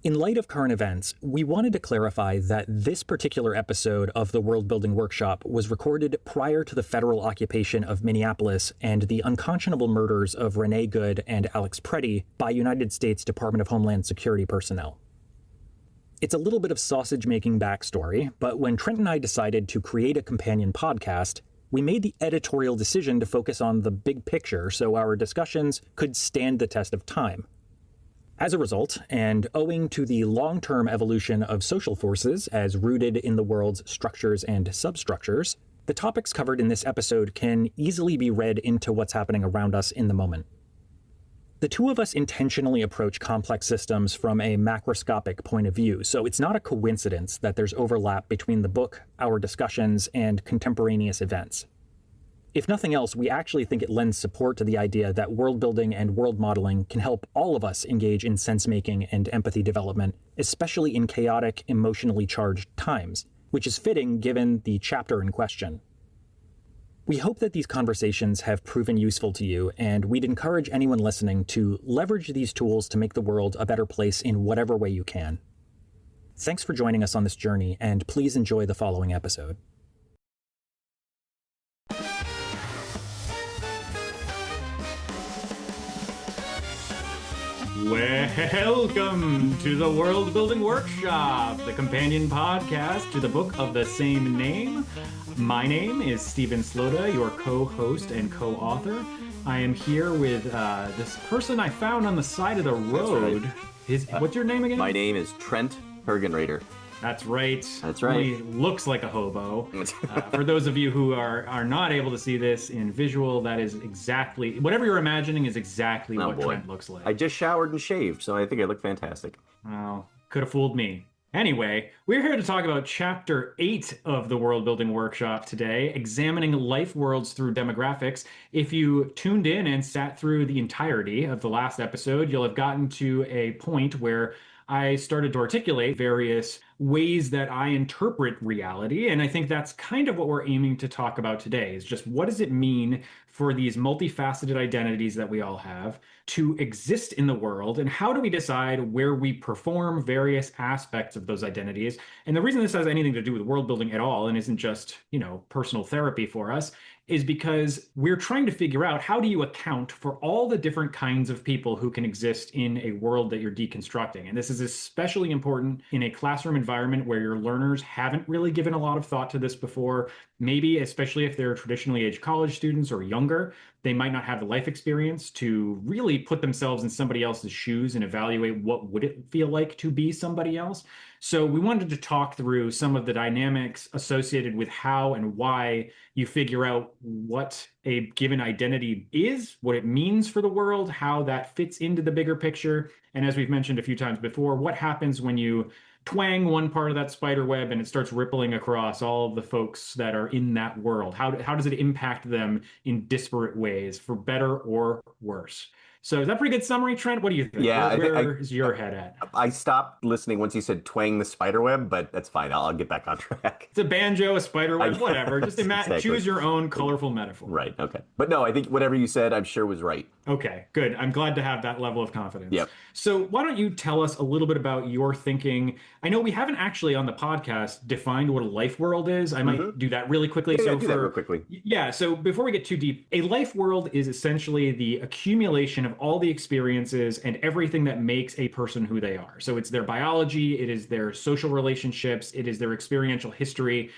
In light of current events, we wanted to clarify that this particular episode of the World Building Workshop was recorded prior to the federal occupation of Minneapolis and the unconscionable murders of Renee Good and Alex Preddy by United States Department of Homeland Security personnel. It's a little bit of sausage-making backstory, but when Trent and I decided to create a companion podcast, we made the editorial decision to focus on the big picture so our discussions could stand the test of time. As a result, and owing to the long-term evolution of social forces as rooted in the world's structures and substructures, the topics covered in this episode can easily be read into what's happening around us in the moment. The two of us intentionally approach complex systems from a macroscopic point of view, so it's not a coincidence that there's overlap between the book, our discussions, and contemporaneous events. If nothing else, we actually think it lends support to the idea that world building and world modeling can help all of us engage in sense-making and empathy development, especially in chaotic, emotionally charged times, which is fitting given the chapter in question. We hope that these conversations have proven useful to you, and we'd encourage anyone listening to leverage these tools to make the world a better place in whatever way you can. Thanks for joining us on this journey, and please enjoy the following episode. Welcome to the World Building Workshop, the companion podcast to the book of the same name. My name is Stephen Slota, your co-host and co-author. I am here with this person I found on the side of the road. That's right. What's your name again? My name is Trent Hergenrader. That's right. That's right. He looks like a hobo. For those of you who are not able to see this in visual, that is exactly, whatever you're imagining is exactly what Trent looks like. I just showered and shaved, so I think I look fantastic. Oh, could have fooled me. Anyway, we're here to talk about Chapter 8 of the World Building Workshop today, examining life worlds through demographics. If you tuned in and sat through the entirety of the last episode, you'll have gotten to a point where I started to articulate various ways that I interpret reality, and I think that's kind of what we're aiming to talk about today, is just what does it mean for these multifaceted identities that we all have to exist in the world, and how do we decide where we perform various aspects of those identities? And the reason this has anything to do with world building at all, and isn't just, personal therapy for us, is because we're trying to figure out how do you account for all the different kinds of people who can exist in a world that you're deconstructing. And this is especially important in a classroom environment where your learners haven't really given a lot of thought to this before. Maybe, especially if they're traditionally aged college students or younger, they might not have the life experience to really put themselves in somebody else's shoes and evaluate what would it feel like to be somebody else. So we wanted to talk through some of the dynamics associated with how and why you figure out what a given identity is, what it means for the world, how that fits into the bigger picture. And as we've mentioned a few times before, what happens when you twang one part of that spider web and it starts rippling across all of the folks that are in that world? How does it impact them in disparate ways, for better or worse? So is that a pretty good summary, Trent? What do you think? Yeah, Where is your head at? I stopped listening once you said twang the spider web, but that's fine. I'll get back on track. It's a banjo, a spider web, whatever. Just imagine, Exactly. Choose your own colorful metaphor. Right, okay. But no, I think whatever you said, I'm sure was right. Okay, good. I'm glad to have that level of confidence. Yep. So why don't you tell us a little bit about your thinking? I know we haven't actually on the podcast defined what a life world is. I might do that really quickly. Yeah, do that real quickly. Yeah, so before we get too deep, a life world is essentially the accumulation of all the experiences and everything that makes a person who they are. So it's their biology, it is their social relationships, it is their experiential history.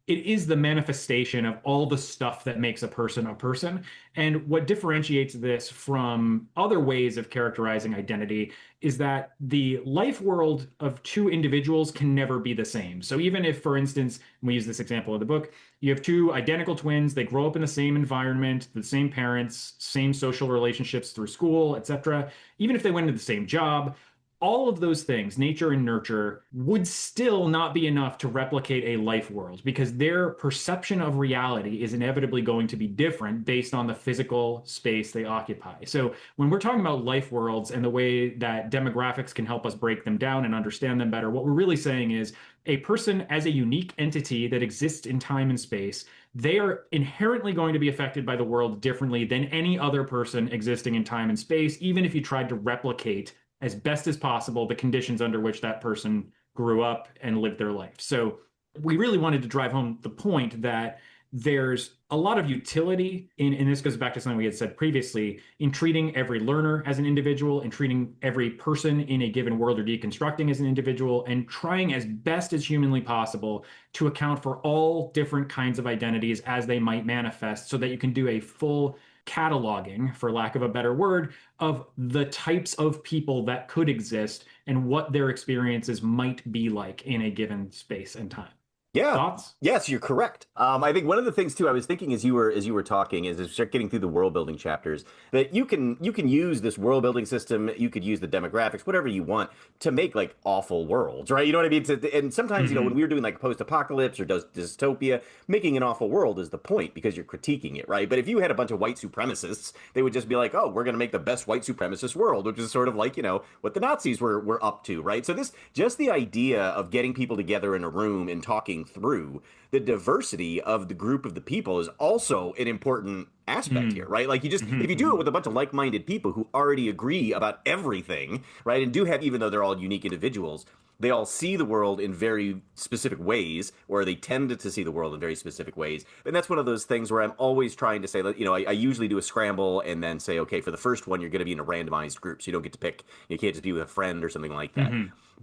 It is the manifestation of all the stuff that makes a person a person. And what differentiates this from other ways of characterizing identity is that the life world of two individuals can never be the same. So even if, for instance, we use this example in the book, you have two identical twins, they grow up in the same environment, the same parents, same social relationships through school, etc. Even if they went into the same job, all of those things, nature and nurture, would still not be enough to replicate a life world because their perception of reality is inevitably going to be different based on the physical space they occupy. So when we're talking about life worlds and the way that demographics can help us break them down and understand them better, what we're really saying is a person as a unique entity that exists in time and space, they are inherently going to be affected by the world differently than any other person existing in time and space, even if you tried to replicate as best as possible the conditions under which that person grew up and lived their life. So we really wanted to drive home the point that there's a lot of utility and this goes back to something we had said previously, in treating every learner as an individual and treating every person in a given world or deconstructing as an individual and trying as best as humanly possible to account for all different kinds of identities as they might manifest so that you can do a full cataloging, for lack of a better word, of the types of people that could exist and what their experiences might be like in a given space and time. Yeah. Thoughts? Yes, you're correct. I think one of the things too I was thinking as you were talking is start getting through the world building chapters that you can use this world building system, you could use the demographics, whatever you want to make like awful worlds, right? You know what I mean? And sometimes when we were doing like post apocalypse or dystopia, making an awful world is the point because you're critiquing it, right? But if you had a bunch of white supremacists, they would just be like, oh, we're going to make the best white supremacist world, which is sort of like what the Nazis were up to, right? So this just the idea of getting people together in a room and talking through the diversity of the group of the people is also an important aspect here, right? Like if you do it with a bunch of like-minded people who already agree about everything, right? And do have, even though they're all unique individuals, they all see the world in very specific ways, or they tend to see the world in very specific ways. And that's one of those things where I'm always trying to say that, I usually do a scramble and then say, okay, for the first one, you're going to be in a randomized group. So you don't get to pick, you can't just be with a friend or something like that.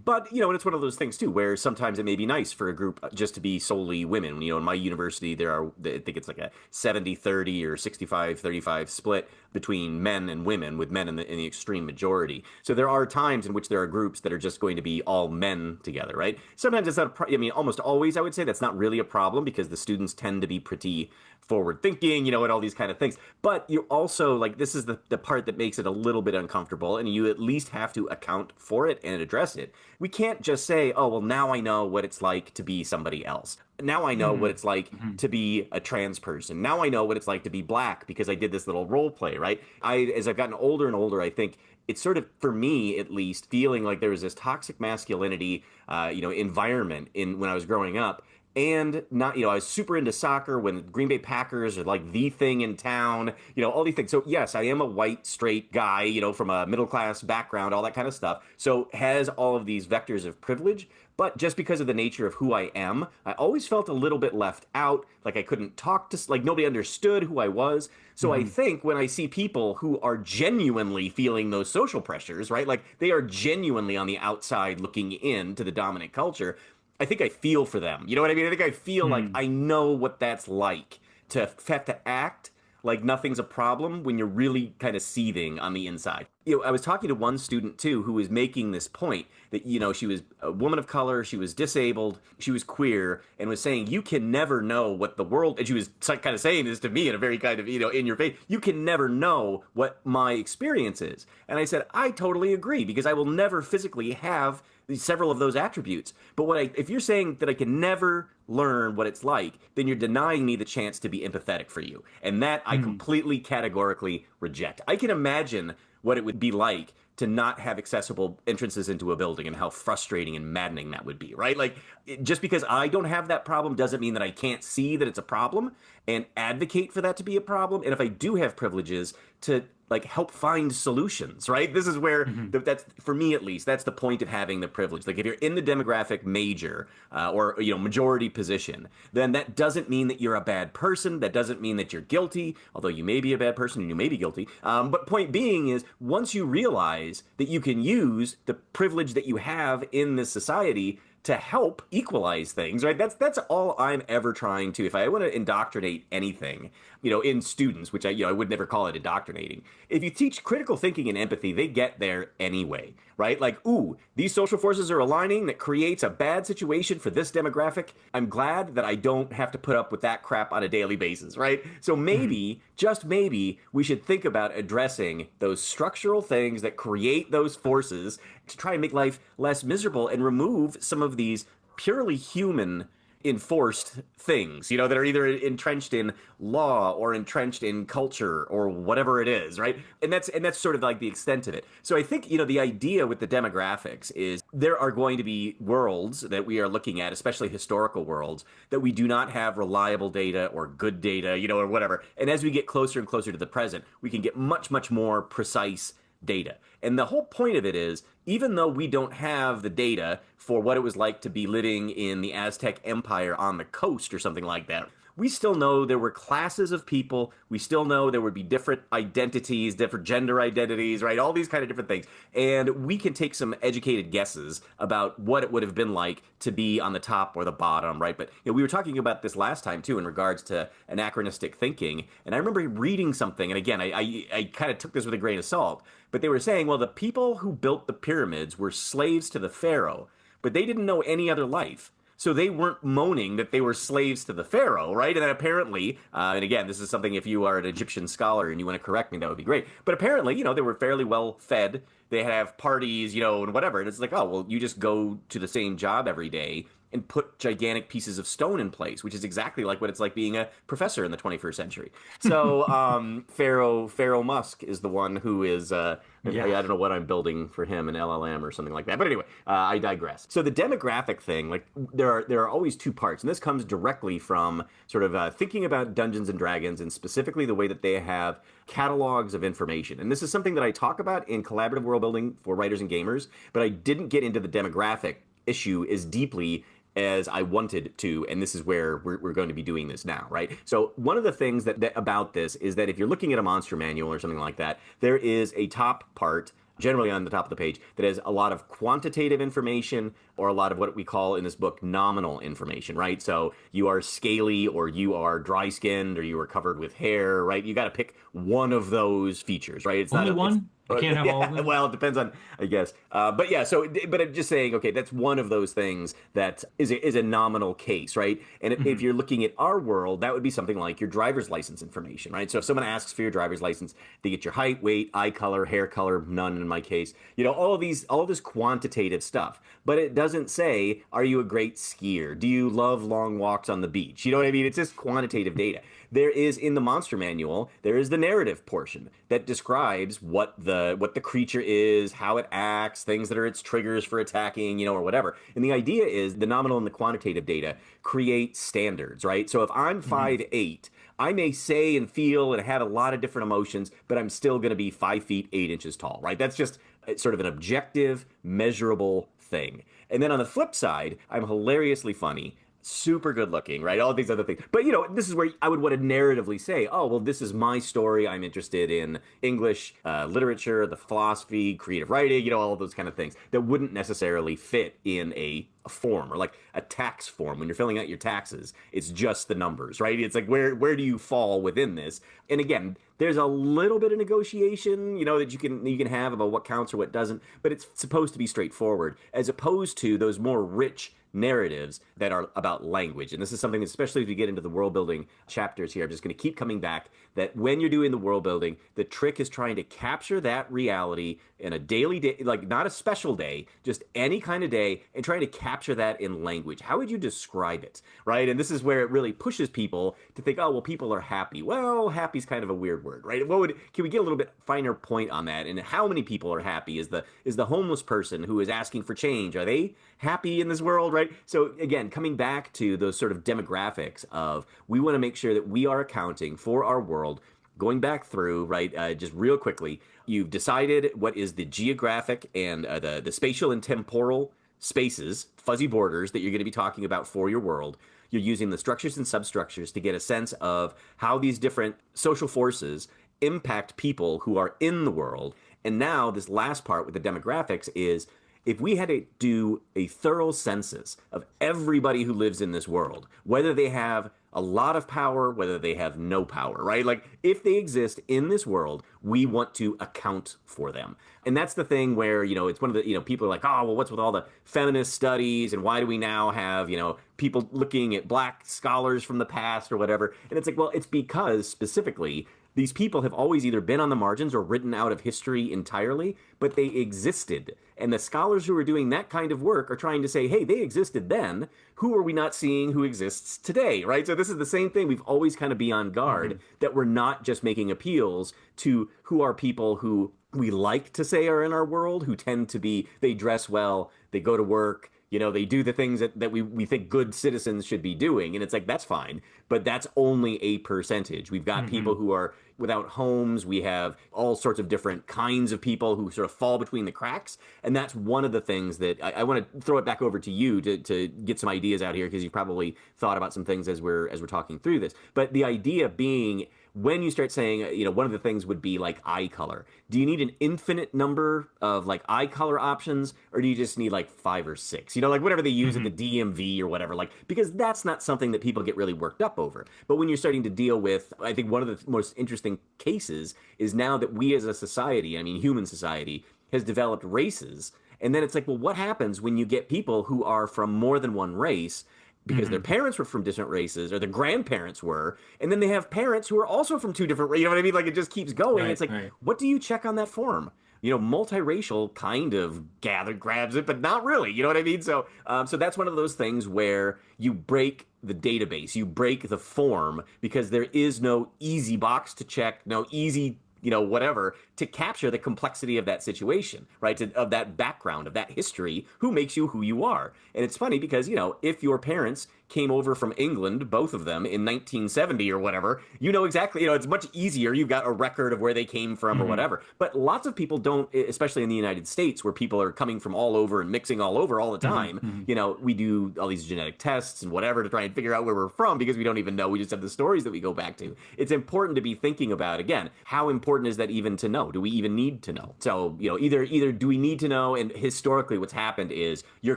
But, and it's one of those things, too, where sometimes it may be nice for a group just to be solely women. In my university, I think it's like a 70-30 or 65-35 split between men and women, with men in the extreme majority. So there are times in which there are groups that are just going to be all men together, right? Sometimes it's not, almost always, I would say, that's not really a problem because the students tend to be pretty forward thinking, and all these kind of things. But you also, like, this is the part that makes it a little bit uncomfortable, and you at least have to account for it and address it. We can't just say, oh, well, now I know what it's like to be somebody else. Now I know what it's like to be a trans person. Now I know what it's like to be black because I did this little role play, right? As I've gotten older and older, I think it's sort of, for me at least, feeling like there was this toxic masculinity, environment when I was growing up. And not, I was super into soccer when Green Bay Packers are like the thing in town, all these things. So yes, I am a white, straight guy, from a middle class background, all that kind of stuff. So has all of these vectors of privilege. But just because of the nature of who I am, I always felt a little bit left out, like I couldn't talk to, like nobody understood who I was. So I think when I see people who are genuinely feeling those social pressures, right, like they are genuinely on the outside looking in to the dominant culture, I think I feel for them. You know what I mean? I think I feel like I know what that's like to have to act like nothing's a problem when you're really kind of seething on the inside. I was talking to one student too who was making this point that, she was a woman of color, she was disabled, she was queer, and was saying, you can never know what the world, and she was kind of saying this to me in a very kind of, in your face, you can never know what my experience is. And I said, I totally agree, because I will never physically have several of those attributes. But if you're saying that I can never learn what it's like, then you're denying me the chance to be empathetic for you. And that I completely categorically reject. I can imagine what it would be like to not have accessible entrances into a building and how frustrating and maddening that would be, right? Like, just because I don't have that problem doesn't mean that I can't see that it's a problem and advocate for that to be a problem. And if I do have privileges, to like help find solutions, right? This is where that's, for me at least, that's the point of having the privilege. Like if you're in the demographic major or majority position, then that doesn't mean that you're a bad person. That doesn't mean that you're guilty, although you may be a bad person and you may be guilty. But point being is, once you realize that you can use the privilege that you have in this society to help equalize things, right? That's all I'm ever trying to. If I want to indoctrinate anything, in students, which I would never call it indoctrinating. If you teach critical thinking and empathy, they get there anyway, right? Like, ooh, these social forces are aligning that creates a bad situation for this demographic. I'm glad that I don't have to put up with that crap on a daily basis, right? So maybe, just maybe, we should think about addressing those structural things that create those forces to try and make life less miserable and remove some of these purely human enforced things, that are either entrenched in law or entrenched in culture or whatever it is, right? And that's sort of like the extent of it. So I think, the idea with the demographics is there are going to be worlds that we are looking at, especially historical worlds, that we do not have reliable data or good data, or whatever. And as we get closer and closer to the present, we can get much, much more precise data. And the whole point of it is, even though we don't have the data for what it was like to be living in the Aztec Empire on the coast or something like that, we still know there were classes of people. We still know there would be different identities, different gender identities, right? All these kind of different things. And we can take some educated guesses about what it would have been like to be on the top or the bottom, right? But we were talking about this last time too in regards to anachronistic thinking. And I remember reading something, and again, I kind of took this with a grain of salt, but they were saying, well, the people who built the pyramids were slaves to the pharaoh, but they didn't know any other life. So they weren't moaning that they were slaves to the pharaoh, right? And then apparently, and again, this is something if you are an Egyptian scholar and you want to correct me, that would be great. But apparently, they were fairly well fed. They have parties, and whatever. And it's like, oh, well, you just go to the same job every day and put gigantic pieces of stone in place, which is exactly like what it's like being a professor in the 21st century. So Pharaoh Musk is the one who is, I don't know what I'm building for him, an LLM or something like that. But anyway, I digress. So the demographic thing, like there are always two parts, and this comes directly from sort of thinking about Dungeons and Dragons and specifically the way that they have catalogs of information. And this is something that I talk about in collaborative world building for writers and gamers, but I didn't get into the demographic issue as deeply as I wanted to, and this is where we're going to be doing this now, right? So one of the things that about this is that if you're looking at a monster manual or something like that, there is a top part, generally on the top of the page, that has a lot of quantitative information or a lot of what we call in this book nominal information, right? So you are scaly or you are dry-skinned or you are covered with hair, right? You got to pick one of those features, right? It's Only not one? I can't have all of them? Well, it depends on, I guess. But yeah, but I'm just saying, okay, that's one of those things that is a nominal case, right? And if you're looking at our world, that would be something like your driver's license information, right? So if someone asks for your driver's license, they get your height, weight, eye color, hair color, none in my case, all of this quantitative stuff. But it doesn't say, are you a great skier? Do you love long walks on the beach? You know what I mean? It's just quantitative data. There is, in the monster manual, there is the narrative portion that describes what the creature is, how it acts, things that are its triggers for attacking, or whatever. And the idea is the nominal and the quantitative data create standards, right? So if I'm 5'8", I may say and feel and have a lot of different emotions, but I'm still going to be 5 feet 8 inches tall, right? That's just sort of an objective, measurable thing. And then on the flip side, I'm hilariously funny, super good looking, right? All these other things. But, this is where I would want to narratively say, oh, well, this is my story. I'm interested in English, literature, the philosophy, creative writing, all of those kind of things that wouldn't necessarily fit in a form or like a tax form. When you're filling out your taxes, it's just the numbers, right? It's like, where do you fall within this? And again, there's a little bit of negotiation, that you can have about what counts or what doesn't, but it's supposed to be straightforward as opposed to those more rich narratives that are about language. And this is something, especially as we get into the world building chapters here, I'm just going to keep coming back that when you're doing the world building, the trick is trying to capture that reality in a daily day, like not a special day, just any kind of day, and trying to capture that in language. How would you describe it, right? And this is where it really pushes people to think, oh, well, people are happy. Well, happy is kind of a weird word, right? Can we get a little bit finer point on that? And how many people are happy? Is the homeless person who is asking for change, are they happy in this world, right? So again, coming back to those sort of demographics of, we want to make sure that we are accounting for our world, going back through, right, just real quickly, you've decided what is the geographic and the spatial and temporal spaces, fuzzy borders that you're going to be talking about for your world. You're using the structures and substructures to get a sense of how these different social forces impact people who are in the world. And now this last part with the demographics is, if we had to do a thorough census of everybody who lives in this world, whether they have a lot of power, whether they have no power, right? Like, if they exist in this world, we want to account for them. And that's the thing where, it's one of the, people are like, oh, well, what's with all the feminist studies and why do we now have, people looking at black scholars from the past or whatever? And it's like, well, it's because specifically these people have always either been on the margins or written out of history entirely, but they existed. And the scholars who are doing that kind of work are trying to say, hey, they existed then. Who are we not seeing who exists today, right? So this is the same thing. We've always kind of be on guard that we're not just making appeals to who are people who we like to say are in our world, who tend to be, they dress well, they go to work, they do the things that we think good citizens should be doing. And it's like, that's fine, but that's only a percentage. We've got people who are without homes. We have all sorts of different kinds of people who sort of fall between the cracks. And that's one of the things that I want to throw it back over to you to get some ideas out here, because you've probably thought about some things as we're talking through this. But the idea being, when you start saying, one of the things would be like eye color. Do you need an infinite number of like eye color options, or do you just need like 5 or 6? Like whatever they use at the DMV or whatever, like, because that's not something that people get really worked up over. But when you're starting to deal with, I think one of the most interesting cases is now that we as a society, I mean, human society, has developed races. And then it's like, well, what happens when you get people who are from more than one race because their parents were from different races, or their grandparents were, and then they have parents who are also from 2 different races. You know what I mean? Like, it just keeps going. Right, It's like, right. what do you check on that form? Multiracial kind of grabs it, but not really. You know what I mean? So that's one of those things where you break the database, you break the form, because there is no easy box to check, no easy whatever, to capture the complexity of that situation, right? Of that background, of that history, who makes you who you are. And it's funny because, if your parents came over from England, both of them, in 1970 or whatever, exactly, it's much easier. You've got a record of where they came from or whatever. But lots of people don't, especially in the United States, where people are coming from all over and mixing all over all the time. We do all these genetic tests and whatever to try and figure out where we're from, because we don't even know. We just have the stories that we go back to. It's important to be thinking about, again, how important is that even to know? Do we even need to know? So, either do we need to know, and historically what's happened is you're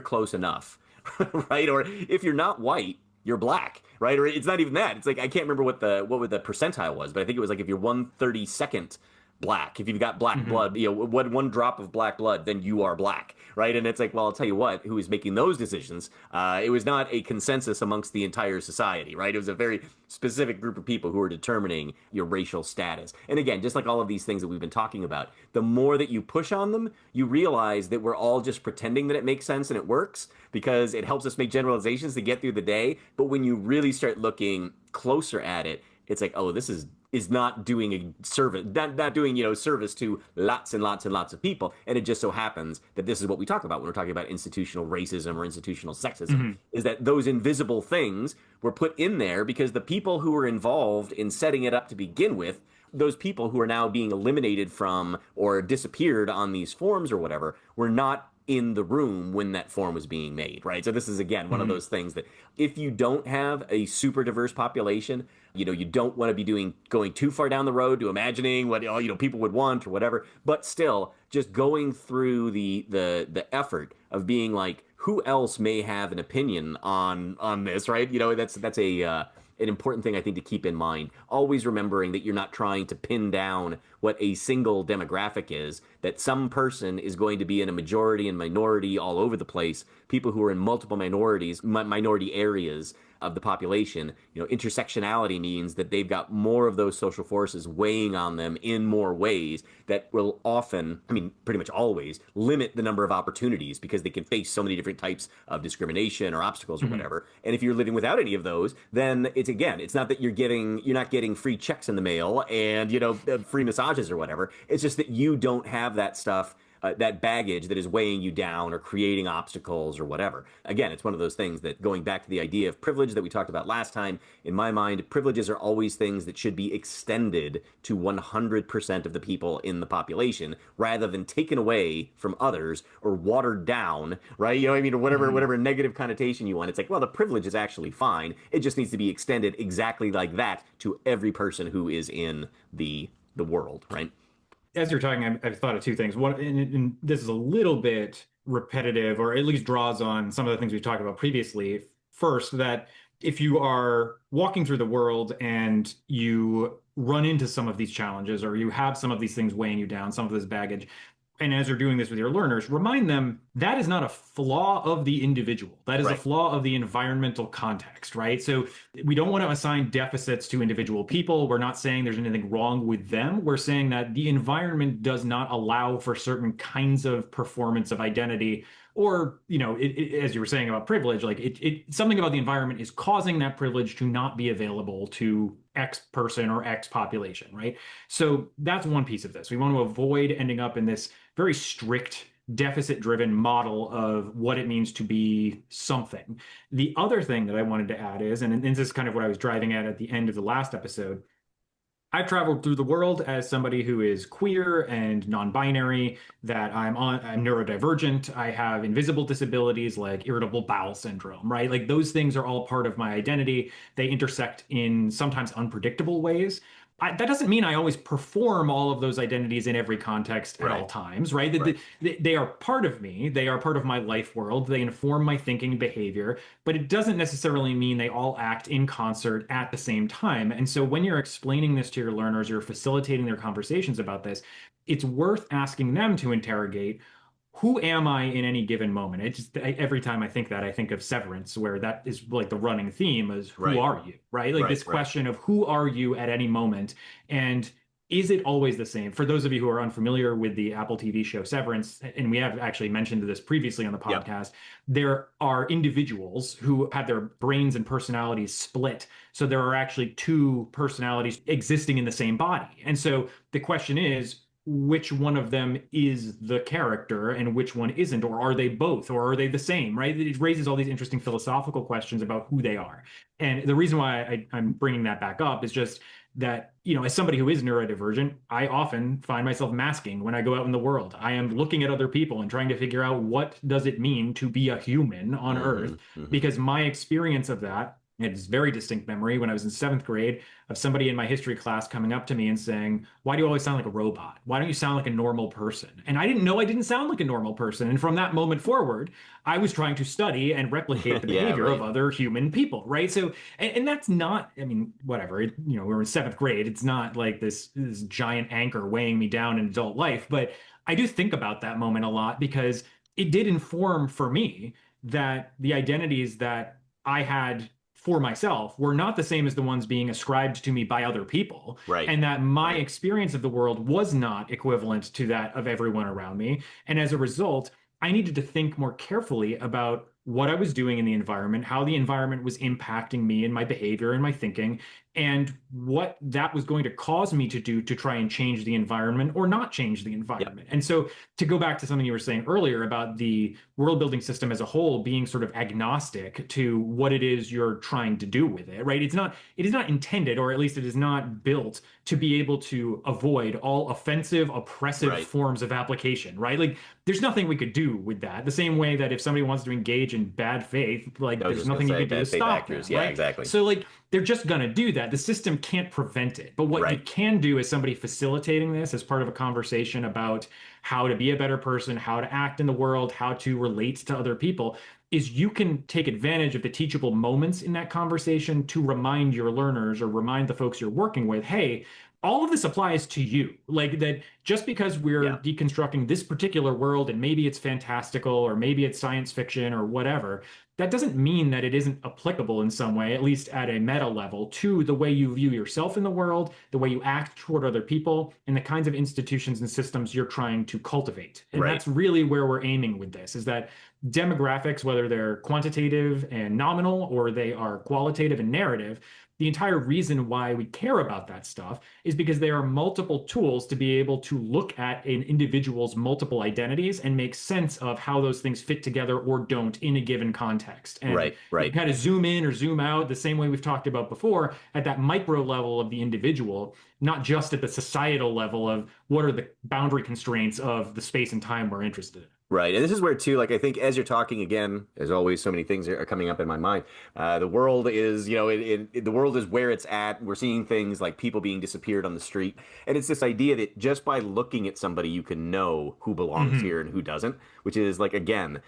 close enough, right? Or if you're not white, you're black, right? Or it's not even that. It's like, I can't remember what the percentile was, but I think it was like, if you're 1/32nd black, if you've got black blood, one drop of black blood, then you are black, right? And it's like, well, I'll tell you what, who is making those decisions? It was not a consensus amongst the entire society, right? It was a very specific group of people who were determining your racial status. And again, just like all of these things that we've been talking about, the more that you push on them, you realize that we're all just pretending that it makes sense and it works, because it helps us make generalizations to get through the day. But when you really start looking closer at it, it's like, oh, this is not doing a service, not doing, service to lots and lots and lots of people. And it just so happens that this is what we talk about when we're talking about institutional racism or institutional sexism, is that those invisible things were put in there because the people who were involved in setting it up to begin with, those people who are now being eliminated from or disappeared on these forms or whatever, were not in the room when that form was being made, right? So this is, again, one of those things that if you don't have a super diverse population, you don't want to be going too far down the road to imagining what people would want or whatever. But still, just going through the effort of being like, who else may have an opinion on this, right? That's an important thing, I think, to keep in mind. Always remembering that you're not trying to pin down what a single demographic is, that some person is going to be in a majority and minority all over the place. People who are in multiple minority areas of the population, intersectionality means that they've got more of those social forces weighing on them in more ways that will often, pretty much always, limit the number of opportunities, because they can face so many different types of discrimination or obstacles or whatever. And if you're living without any of those, then it's not that you're not getting free checks in the mail and, free massages or whatever. It's just that you don't have that stuff, that baggage that is weighing you down or creating obstacles or whatever. Again, it's one of those things that, going back to the idea of privilege that we talked about last time, in my mind, privileges are always things that should be extended to 100% of the people in the population, rather than taken away from others or watered down, right? Or whatever negative connotation you want. It's like, well, the privilege is actually fine. It just needs to be extended exactly like that to every person who is in the world, right? As you're talking, I've thought of 2 things. One, and this is a little bit repetitive, or at least draws on some of the things we've talked about previously. First, that if you are walking through the world and you run into some of these challenges, or you have some of these things weighing you down, some of this baggage, and as you're doing this with your learners, remind them that is not a flaw of the individual. That is a flaw of the environmental context, right? So we don't want to assign deficits to individual people. We're not saying there's anything wrong with them. We're saying that the environment does not allow for certain kinds of performance of identity, or, as you were saying about privilege, like something about the environment is causing that privilege to not be available to X person or X population, right? So that's one piece of this. We want to avoid ending up in this very strict deficit-driven model of what it means to be something. The other thing that I wanted to add is, and this is kind of what I was driving at the end of the last episode, I've traveled through the world as somebody who is queer and non-binary, that I'm neurodivergent, I have invisible disabilities like irritable bowel syndrome, right? Like those things are all part of my identity. They intersect in sometimes unpredictable ways. That doesn't mean I always perform all of those identities in every context at all Right. times, right? Right. They are part of me. They are part of my life world. They inform my thinking and behavior, but it doesn't necessarily mean they all act in concert at the same time. And so when you're explaining this to your learners, you're facilitating their conversations about this, it's worth asking them to interrogate, who am I in any given moment? Every time I think that, I think of Severance, where that is like the running theme is who Right. are you, right? Like Right. this Right. question of who are you at any moment, and is it always the same? For those of you who are unfamiliar with the Apple TV show Severance, and we have actually mentioned this previously on the Yep. podcast, there are individuals who have their brains and personalities split. So there are actually two personalities existing in the same body. And so the question is, which one of them is the character and which one isn't, or are they both, or are they the same, right? It raises all these interesting philosophical questions about who they are. And the reason why I'm bringing that back up is just that, as somebody who is neurodivergent, I often find myself masking when I go out in the world. I am looking at other people and trying to figure out what does it mean to be a human on Earth, because my experience of that, it's very distinct memory when I was in seventh grade of somebody in my history class coming up to me and saying, "Why do you always sound like a robot? Why don't you sound like a normal person?" And I didn't know I didn't sound like a normal person. And from that moment forward, I was trying to study and replicate the Yeah. behavior of Right. other human people, right? So, and that's not, I mean, whatever, we're in seventh grade. It's not like this giant anchor weighing me down in adult life. But I do think about that moment a lot because it did inform for me that the identities that I had for myself were not the same as the ones being ascribed to me by other people, Right. and that my Right. experience of the world was not equivalent to that of everyone around me. And as a result, I needed to think more carefully about what I was doing in the environment, how the environment was impacting me and my behavior and my thinking, and what that was going to cause me to do to try and change the environment or not change the Yep. environment. And so, to go back to something you were saying earlier about the world building system as a whole being sort of agnostic to what it is you're trying to do with it, right? It is not intended, or at least it is not built to be able to avoid all offensive, oppressive Right. forms of application, right? Like there's nothing we could do with that. The same way that if somebody wants to engage in bad faith, like I was there's just gonna nothing you say could do to bad faith stop actors. them, Yeah. right? Exactly. So like they're just going to do that. The system can't prevent it. But what you Right. can do as somebody facilitating this as part of a conversation about how to be a better person, how to act in the world, how to relate to other people, is you can take advantage of the teachable moments in that conversation to remind your learners or remind the folks you're working with, hey, all of this applies to you. Like that just because we're Yeah. deconstructing this particular world and maybe it's fantastical or maybe it's science fiction or whatever, that doesn't mean that it isn't applicable in some way, at least at a meta level, to the way you view yourself in the world, the way you act toward other people, and the kinds of institutions and systems you're trying to cultivate. And Right. that's really where we're aiming with this, is that demographics, whether they're quantitative and nominal or they are qualitative and narrative, the entire reason why we care about that stuff is because there are multiple tools to be able to look at an individual's multiple identities and make sense of how those things fit together or don't in a given context. And Right. you can Right. kind of zoom in or zoom out the same way we've talked about before at that micro level of the individual, not just at the societal level of what are the boundary constraints of the space and time we're interested in. Right. And this is where, too, like, I think as you're talking again, as always, so many things are coming up in my mind. The world is, the world is where it's at. We're seeing things like people being disappeared on the street. And it's this idea that just by looking at somebody, you can know who belongs Mm-hmm. here and who doesn't, which is, like, again,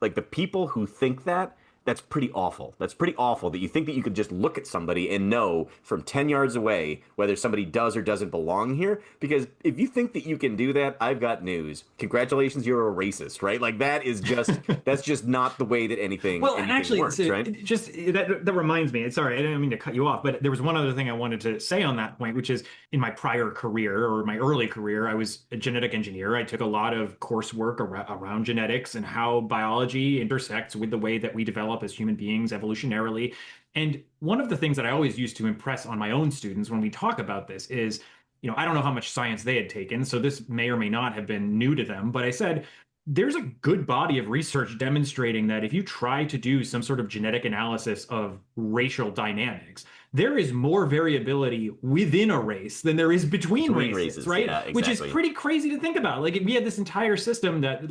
like the people who think that. That's pretty awful. That's pretty awful that you think that you could just look at somebody and know from 10 yards away whether somebody does or doesn't belong here. Because if you think that you can do that, I've got news. Congratulations, you're a racist, right? Like that's just not the way that anything Well, and anything actually, works, so right? just that reminds me. Sorry, I didn't mean to cut you off, but there was one other thing I wanted to say on that point, which is in my prior career or my early career, I was a genetic engineer. I took a lot of coursework around genetics and how biology intersects with the way that we develop as human beings evolutionarily. And one of the things that I always used to impress on my own students when we talk about this is, I don't know how much science they had taken, so this may or may not have been new to them, but I said, there's a good body of research demonstrating that if you try to do some sort of genetic analysis of racial dynamics, there is more variability within a race than there is between races, right? Yeah, exactly. Which is pretty crazy to think about. Like we had this entire system that,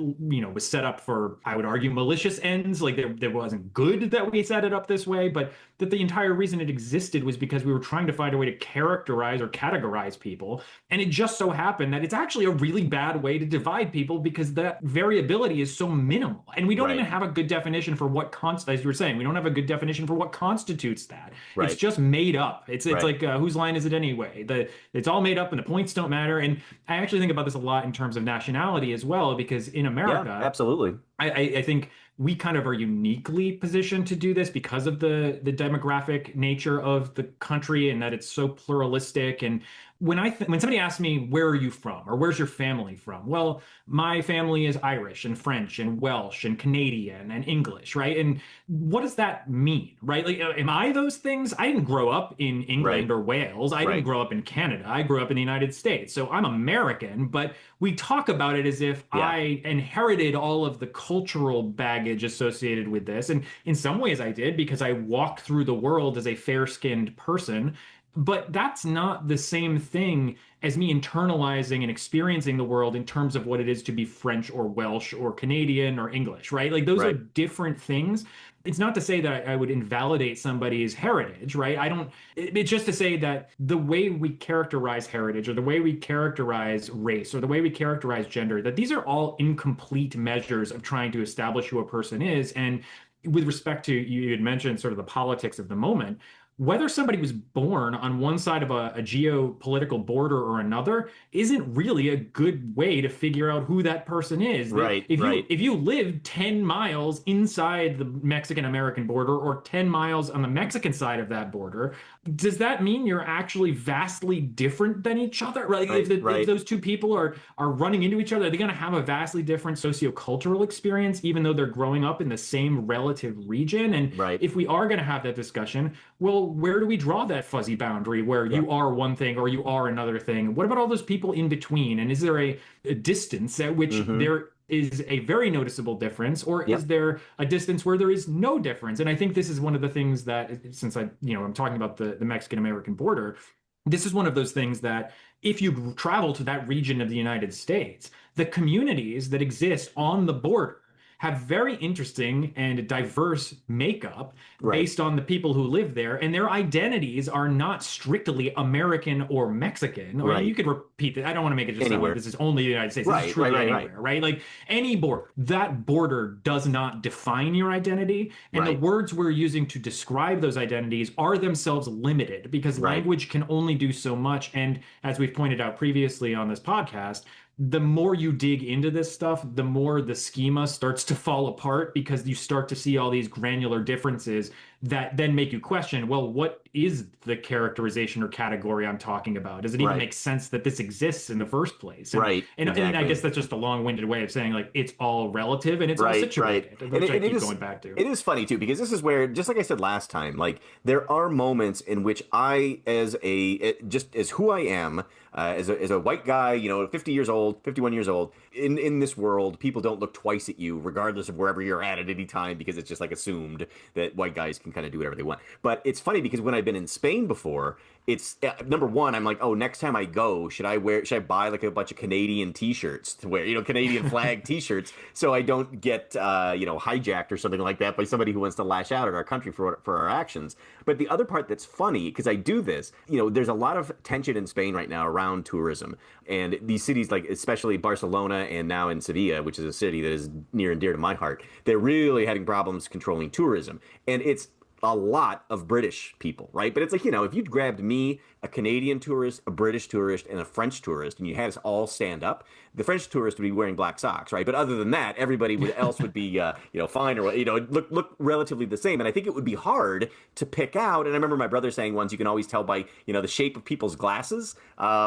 was set up for, I would argue, malicious ends. Like there wasn't good that we set it up this way, but that the entire reason it existed was because we were trying to find a way to characterize or categorize people. And it just so happened that it's actually a really bad way to divide people because that variability is so minimal. And we don't even have a good definition for what as you were saying, we don't have a good definition for what constitutes that. Right. It's just made up. It's like, whose line is it anyway? It's all made up and the points don't matter. And I actually think about this a lot in terms of nationality as well, because in America, absolutely. I think we kind of are uniquely positioned to do this because of the demographic nature of the country and that it's so pluralistic. And when somebody asks me, where are you from or where's your family from? Well, my family is Irish and French and Welsh and Canadian and English, right? And what does that mean, right? Like, am I those things? I didn't grow up in England or Wales. I didn't grow up in Canada. I grew up in the United States. So I'm American, but we talk about it as if I inherited all of the cultural baggage associated with this. And in some ways I did because I walked through the world as a fair-skinned person. But that's not the same thing as me internalizing and experiencing the world in terms of what it is to be French or Welsh or Canadian or English, right? Like those are different things. It's not to say that I would invalidate somebody's heritage, right? It's just to say that the way we characterize heritage or the way we characterize race or the way we characterize gender, that these are all incomplete measures of trying to establish who a person is. And with respect to, you had mentioned sort of the politics of the moment, whether somebody was born on one side of a geopolitical border or another isn't really a good way to figure out who that person is. If you live 10 miles inside the Mexican-American border or 10 miles on the Mexican side of that border, does that mean you're actually vastly different than each other? If those two people are running into each other, are they going to have a vastly different sociocultural experience, even though they're growing up in the same relative region? And if we are going to have that discussion, well, where do we draw that fuzzy boundary where you are one thing or you are another thing? What about all those people in between? And is there a distance at which there is a very noticeable difference, or is there a distance where there is no difference? And I think this is one of the things that, since I'm talking about the Mexican-American border, this is one of those things that if you travel to that region of the United States, the communities that exist on the border have very interesting and diverse makeup based on the people who live there, and their identities are not strictly American or Mexican. Or you could repeat that. I don't want to make it just sound like this is only the United States. This is truly anywhere, right? Like any border. That border does not define your identity, and the words we're using to describe those identities are themselves limited because language can only do so much. And as we've pointed out previously on this podcast, the more you dig into this stuff, the more the schema starts to fall apart because you start to see all these granular differences that then make you question, well, what is the characterization or category I'm talking about? Does it even make sense that this exists in the first place? And, and I guess that's just a long-winded way of saying, like, it's all relative and it's all situated, which I keep going back to. It is funny, too, because this is where, just like I said last time, like, there are moments in which I, as who I am, as a white guy, 50 years old, 51 years old, in this world, people don't look twice at you, regardless of wherever you're at any time, because it's just like assumed that white guys can kind of do whatever they want. But it's funny because when I've been in Spain before, it's number one, I'm like, oh, next time I go, should I buy like a bunch of Canadian t-shirts to wear, Canadian flag t-shirts, so I don't get, hijacked or something like that by somebody who wants to lash out at our country for our actions. But the other part that's funny, because I do this, there's a lot of tension in Spain right now around tourism. And these cities, like especially Barcelona and now in Sevilla, which is a city that is near and dear to my heart, they're really having problems controlling tourism. And it's a lot of British people, right? But it's like, if you'd grabbed me, a Canadian tourist, a British tourist, and a French tourist, and you had us all stand up, the French tourist would be wearing black socks, right? But other than that, everybody else would be, fine, or, look relatively the same. And I think it would be hard to pick out. And I remember my brother saying once, you can always tell by, the shape of people's glasses,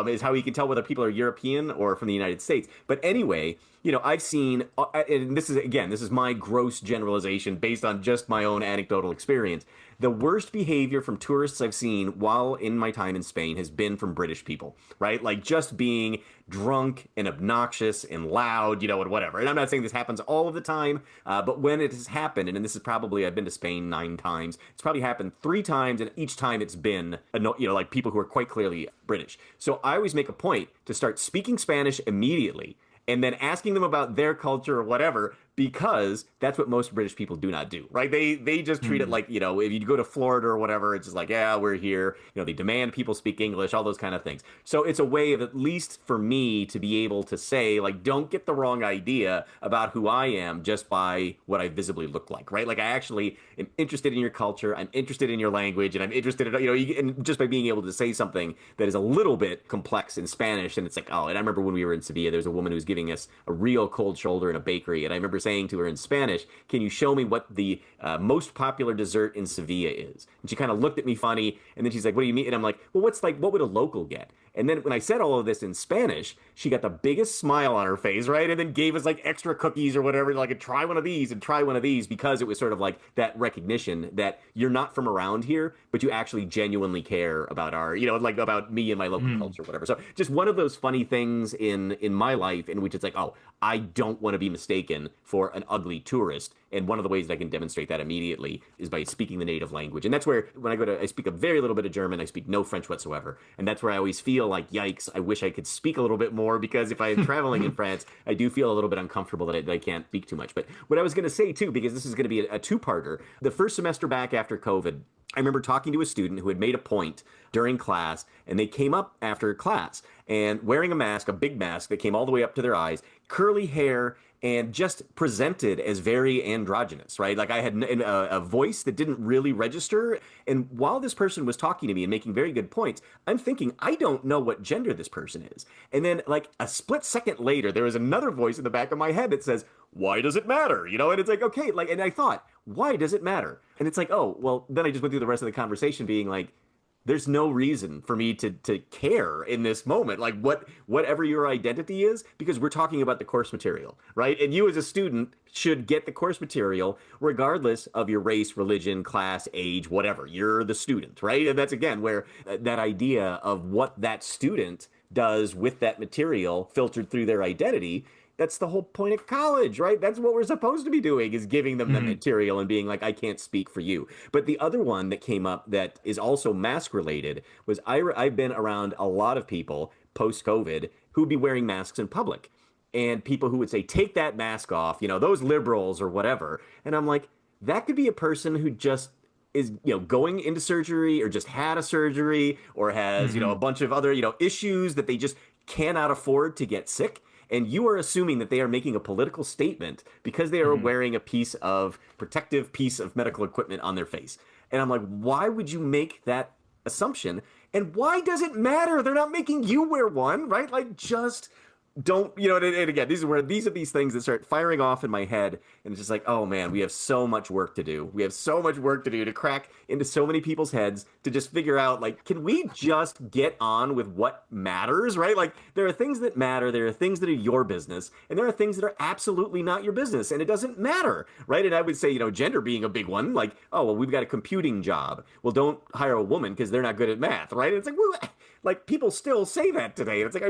is how you can tell whether people are European or from the United States. But anyway, I've seen, and this is my gross generalization based on just my own anecdotal experience. The worst behavior from tourists I've seen while in my time in Spain has been from British people, right? Like just being drunk and obnoxious and loud, and whatever. And I'm not saying this happens all of the time, but when it has happened, and this is probably, I've been to Spain 9 times, it's probably happened 3 times, and each time it's been, like people who are quite clearly British. So I always make a point to start speaking Spanish immediately and then asking them about their culture or whatever, because that's what most British people do not do, right? They just treat it like, if you go to Florida or whatever, it's just like, yeah, we're here. They demand people speak English, all those kind of things. So it's a way of, at least for me, to be able to say, like, don't get the wrong idea about who I am just by what I visibly look like, right? Like, I actually am interested in your culture, I'm interested in your language, and I'm interested in, and just by being able to say something that is a little bit complex in Spanish, and it's like, oh, and I remember when we were in Sevilla, there was a woman who was giving us a real cold shoulder in a bakery, and I remember saying to her in Spanish, can you show me what the most popular dessert in Sevilla is? And she kind of looked at me funny, and then she's like, what do you mean? And I'm like, well, what would a local get? And then when I said all of this in Spanish, she got the biggest smile on her face, right? And then gave us like extra cookies or whatever, like, try one of these and try one of these, because it was sort of like that recognition that you're not from around here, but you actually genuinely care about our, like about me and my local culture, whatever. So just one of those funny things in my life in which it's like, oh, I don't want to be mistaken for an ugly tourist. And one of the ways that I can demonstrate that immediately is by speaking the native language. And that's where, when I speak a very little bit of German, I speak no French whatsoever. And that's where I always feel like, yikes, I wish I could speak a little bit more, because if I'm traveling in France, I do feel a little bit uncomfortable that I can't speak too much. But what I was going to say too, because this is going to be a two-parter, the first semester back after COVID, I remember talking to a student who had made a point during class, and they came up after class and wearing a mask, a big mask that came all the way up to their eyes, curly hair, and just presented as very androgynous, right? Like I had a voice that didn't really register. And while this person was talking to me and making very good points, I'm thinking, I don't know what gender this person is. And then like a split second later, there was another voice in the back of my head that says, why does it matter? And it's like, okay, like, and I thought, why does it matter? And it's like, oh, well, then I just went through the rest of the conversation being like, there's no reason for me to care in this moment, like whatever your identity is, because we're talking about the course material, right? And you as a student should get the course material regardless of your race, religion, class, age, whatever. You're the student, right? And that's, again, where that idea of what that student does with that material filtered through their identity, that's the whole point of college, right? That's what we're supposed to be doing, is giving them the material and being like, I can't speak for you. But the other one that came up that is also mask related was I've been around a lot of people post-COVID who would be wearing masks in public. And people who would say, take that mask off, those liberals or whatever. And I'm like, that could be a person who just is, going into surgery or just had a surgery or has, a bunch of other, issues that they just cannot afford to get sick. And you are assuming that they are making a political statement because they are wearing a protective piece of medical equipment on their face. And I'm like, why would you make that assumption? And why does it matter? They're not making you wear one, right? Like, just don't, and again, these are these things that start firing off in my head. And it's just like, oh man, we have so much work to do. We have so much work to do to crack into so many people's heads to just figure out, like, can we just get on with what matters, right? Like, there are things that matter. There are things that are your business. And there are things that are absolutely not your business. And it doesn't matter, right? And I would say, gender being a big one, like, oh, well, we've got a computing job. Well, don't hire a woman because they're not good at math, right? And it's like, well, like, people still say that today. And it's like,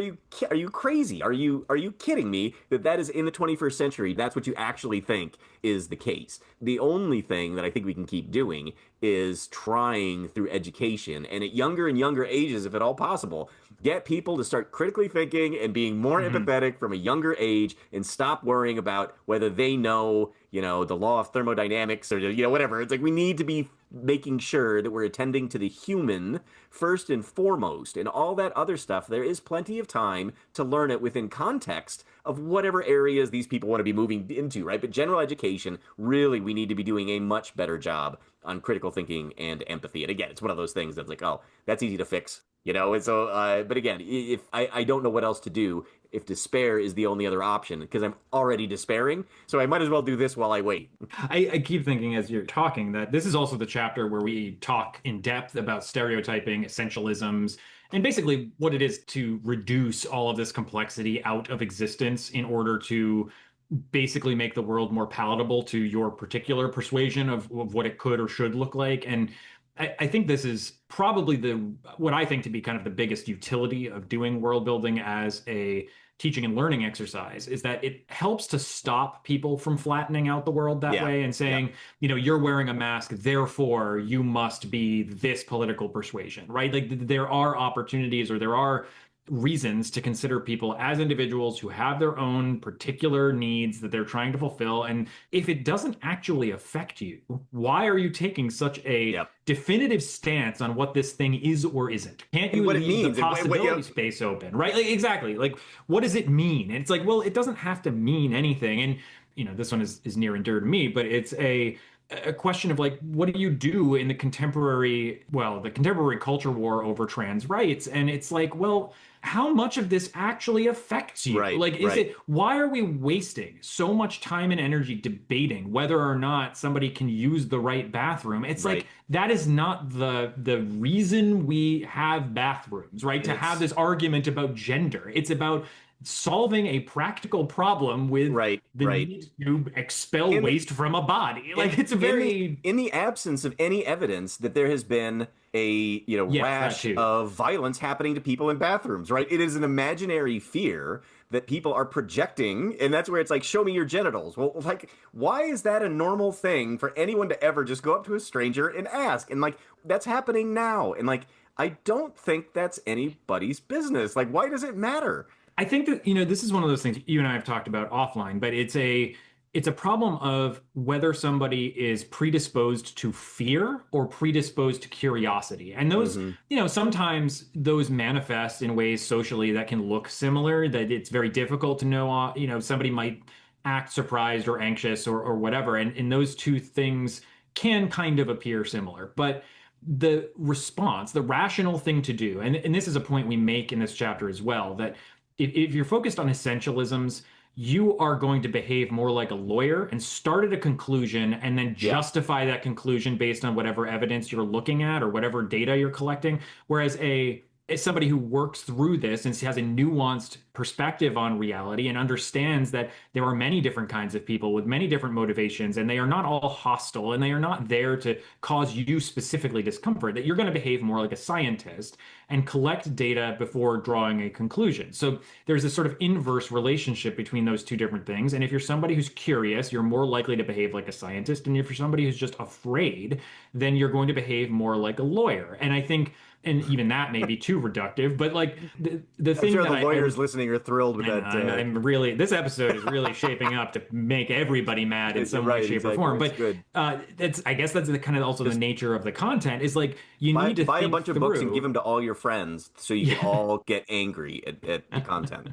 are you crazy? Are you kidding me that is in the 21st century? That's what you actually think is the case. The only thing that I think we can keep doing is trying through education, and at younger and younger ages, if at all possible, get people to start critically thinking and being more empathetic from a younger age, and stop worrying about whether they know, the law of thermodynamics or, whatever. It's like, we need to be making sure that we're attending to the human first and foremost, and all that other stuff, there is plenty of time to learn it within context of whatever areas these people want to be moving into, right? But general education, really, we need to be doing a much better job on critical thinking and empathy. And again, it's one of those things that's like, oh, that's easy to fix, and so, but again, if I don't know what else to do if despair is the only other option, because I'm already despairing, so I might as well do this while I wait. I keep thinking as you're talking that this is also the chapter where we talk in depth about stereotyping, essentialisms, and basically what it is to reduce all of this complexity out of existence in order to basically make the world more palatable to your particular persuasion of what it could or should look like. And I think this is probably the what I think to be kind of the biggest utility of doing world building as a teaching and learning exercise is that it helps to stop people from flattening out the world that Yeah. way and Yeah. saying, you're wearing a mask, therefore you must be this political persuasion, right? Like there are opportunities or there are reasons to consider people as individuals who have their own particular needs that they're trying to fulfill. And if it doesn't actually affect you, why are you taking such a Yep. definitive stance on what this thing is or isn't? Can't And you what it leave the means and possibility space open, right? Like, exactly. Like, what does it mean? And it's like, well, it doesn't have to mean anything. And, this one is near and dear to me, but it's a question of like, what do you do in the contemporary culture war over trans rights? And it's like, well, how much of this actually affects you? Right, Like, right. why are we wasting so much time and energy debating whether or not somebody can use the right bathroom? It's Right. like, that is not the reason we have bathrooms, right? To have this argument about gender. It's about solving a practical problem with Right, the right. need to expel In waste from a body. Like, in it's a in the very, in the absence of any evidence that there has been a yes, that rash too. of violence happening to people in bathrooms, right? It is an imaginary fear that people are projecting, and that's where it's like, show me your genitals. Well, like, why is that a normal thing for anyone to ever just go up to a stranger and ask? And like, that's happening now, and like, I don't think that's anybody's business. Like, why does it matter? I think that, this is one of those things you and I have talked about offline, but it's a problem of whether somebody is predisposed to fear or predisposed to curiosity. And those, Hmm. sometimes those manifest in ways socially that can look similar, that it's very difficult to know, somebody might act surprised or anxious or whatever. And those two things can kind of appear similar. But the response, the rational thing to do, and this is a point we make in this chapter as well, that if you're focused on essentialisms, you are going to behave more like a lawyer and start at a conclusion and then Yeah. justify that conclusion based on whatever evidence you're looking at or whatever data you're collecting. Whereas as somebody who works through this and has a nuanced perspective on reality and understands that there are many different kinds of people with many different motivations and they are not all hostile and they are not there to cause you specifically discomfort, that you're going to behave more like a scientist and collect data before drawing a conclusion. So there's this sort of inverse relationship between those two different things. And if you're somebody who's curious, you're more likely to behave like a scientist. And if you're somebody who's just afraid, then you're going to behave more like a lawyer. And I think, and even that may be too reductive, but like the I'm thing sure that the lawyers listening are thrilled with that. I'm really, this episode is really shaping up to make everybody mad in some way, Right, shape, or exactly. form. It's But good. I guess that's the kind of also the Just nature of the content is like you buy, need to buy a think bunch of through. books and give them to all your friends so you can Yeah. all get angry at the content.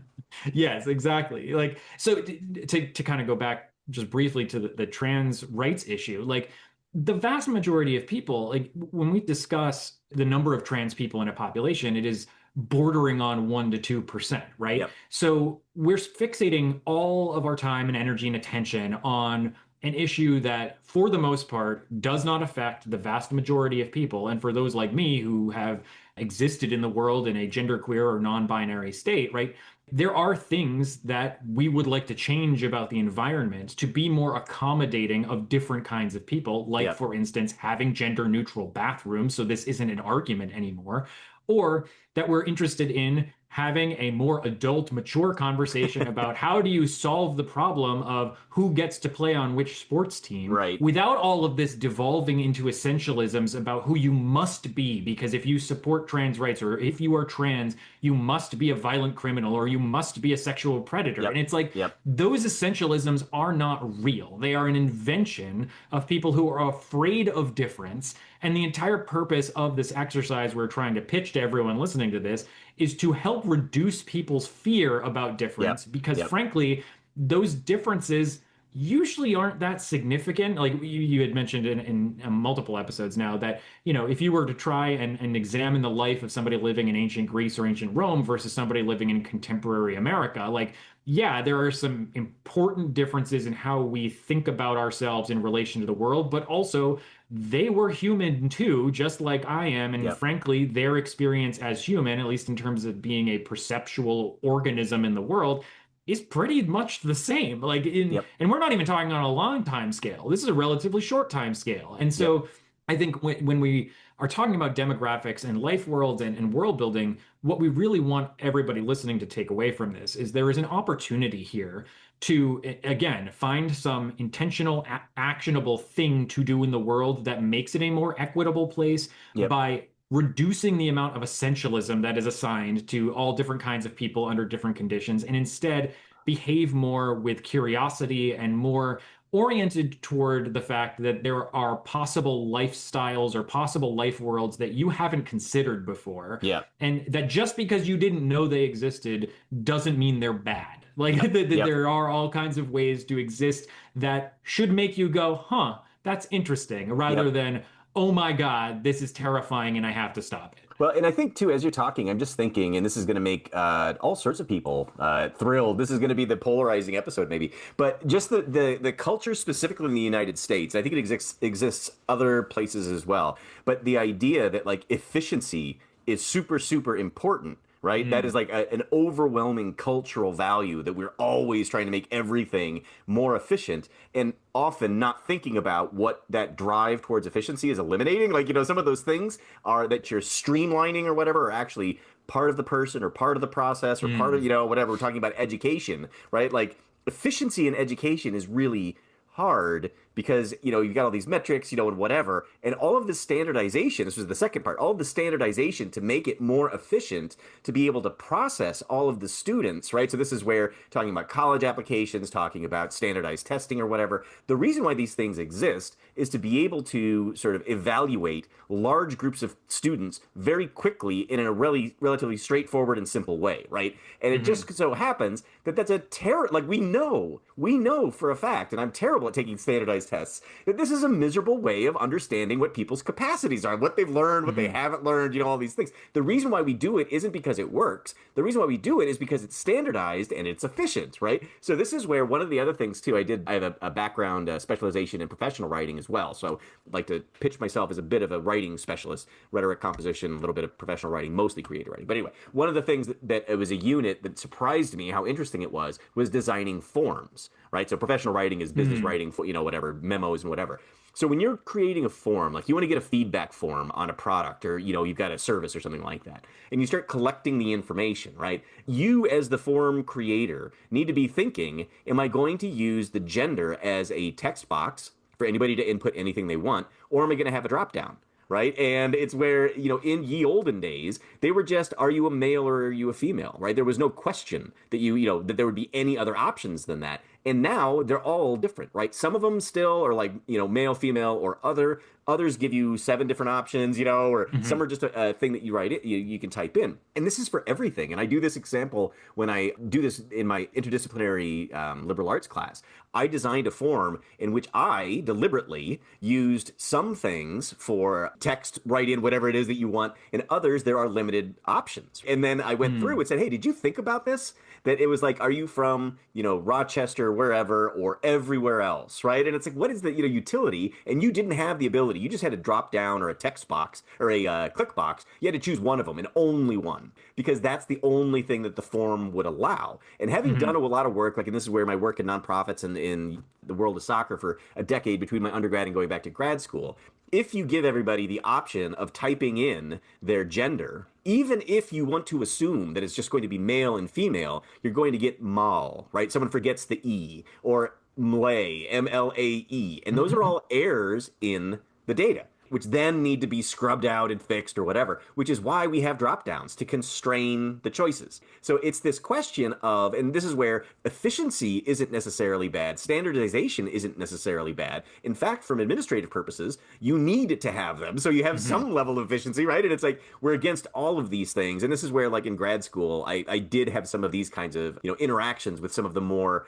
Yes, exactly. Like, so to kind of go back just briefly to the trans rights issue, like the vast majority of people, like when we discuss the number of trans people in a population, it is bordering on 1 to 2%, right? Yep. So we're fixating all of our time and energy and attention on an issue that, for the most part, does not affect the vast majority of people. And for those like me who have existed in the world in a genderqueer or non-binary state, right? There are things that we would like to change about the environment to be more accommodating of different kinds of people, like, Yep. for instance, having gender neutral bathrooms. So this isn't an argument anymore. Or that we're interested in having a more adult, mature conversation about how do you solve the problem of who gets to play on which sports team Right. without all of this devolving into essentialisms about who you must be. Because if you support trans rights or if you are trans, you must be a violent criminal or you must be a sexual predator. Yep. And it's like Yep. those essentialisms are not real. They are an invention of people who are afraid of difference. And the entire purpose of this exercise we're trying to pitch to everyone listening to this is to help reduce people's fear about difference, Yep. because Yep. frankly, those differences usually aren't that significant. Like you had mentioned in multiple episodes now that, if you were to try and examine the life of somebody living in ancient Greece or ancient Rome versus somebody living in contemporary America, like, yeah, there are some important differences in how we think about ourselves in relation to the world, but also they were human too, just like I am. And Yep. frankly, their experience as human, at least in terms of being a perceptual organism in the world, is pretty much the same. Like Yep. and we're not even talking on a long time scale. This is a relatively short time scale. And Yep. so I think when we are talking about demographics and life worlds and world building, what we really want everybody listening to take away from this is there is an opportunity here to, again, find some intentional, actionable thing to do in the world that makes it a more equitable place Yep. by reducing the amount of essentialism that is assigned to all different kinds of people under different conditions, and instead behave more with curiosity and more oriented toward the fact that there are possible lifestyles or possible life worlds that you haven't considered before. Yeah. And that just because you didn't know they existed doesn't mean they're bad. Like Yep. Yep. there are all kinds of ways to exist that should make you go, huh, that's interesting, rather Yep. than, oh my God, this is terrifying and I have to stop it. Well, and I think too, as you're talking, I'm just thinking, and this is going to make all sorts of people thrilled. This is going to be the polarizing episode, maybe. But just the culture specifically in the United States, I think it exists other places as well. But the idea that like efficiency is super, super important, right? That is Mm. like an overwhelming cultural value that we're always trying to make everything more efficient and often not thinking about what that drive towards efficiency is eliminating. Like, some of those things are that you're streamlining or whatever are actually part of the person or part of the process or part of, Mm. whatever. We're talking about education, right? Like efficiency in education is really hard because you've got all these metrics, and whatever, and all of the standardization. This was the second part. All of the standardization to make it more efficient to be able to process all of the students, right? So this is where talking about college applications, talking about standardized testing or whatever. The reason why these things exist is to be able to sort of evaluate large groups of students very quickly in a really relatively straightforward and simple way, right? And it Mhm. just so happens that that's a terror. Like we know for a fact, and I'm terrible at taking standardized tests, that this is a miserable way of understanding what people's capacities are, what they've learned, what they Mhm. haven't learned, all these things. The reason why we do it isn't because it works. The reason why we do it is because it's standardized and it's efficient, right? So this is where one of the other things too, I have a background specialization in professional writing as well. So I'd like to pitch myself as a bit of a writing specialist, rhetoric, composition, a little bit of professional writing, mostly creative writing. But anyway, one of the things that it was a unit that surprised me how interesting it was designing forms, right? So professional writing is business Mhm. writing for, whatever, memos and whatever. So when you're creating a form, like you want to get a feedback form on a product or, you've got a service or something like that, and you start collecting the information, right? You as the form creator need to be thinking, am I going to use the gender as a text box for anybody to input anything they want, or am I going to have a drop down? Right. And it's where, in ye olden days, they were just, are you a male or are you a female? Right. There was no question that that there would be any other options than that. And now they're all different, right? Some of them still are like, male, female, or other. Others give you 7 different options, or some Mhm. are just a thing that you write it, you can type in. And this is for everything. And I do this example when I do this in my interdisciplinary liberal arts class. I designed a form in which I deliberately used some things for text, write in whatever it is that you want, and others there are limited options. And then I went through Mm. and said, hey, did you think about this? That it was like, are you from, Rochester, wherever, or everywhere else, right? And it's like, what is the, utility? And you didn't have the ability. You just had a drop down or a text box or a click box. You had to choose one of them and only one because that's the only thing that the form would allow. And having done Mhm. a lot of work, like, and this is where my work in nonprofits and in the world of soccer for a decade between my undergrad and going back to grad school, if you give everybody the option of typing in their gender, even if you want to assume that it's just going to be male and female, you're going to get mal, right? Someone forgets the E, or mlae, MLAE. And those are all errors in the data, which then need to be scrubbed out and fixed or whatever, which is why we have drop downs to constrain the choices. So it's this question of, and this is where efficiency isn't necessarily bad, standardization isn't necessarily bad. In fact, from administrative purposes, you need to have them. So you have Mhm. some level of efficiency, right? And it's like, we're against all of these things. And this is where, like in grad school, I did have some of these kinds of, interactions with some of the more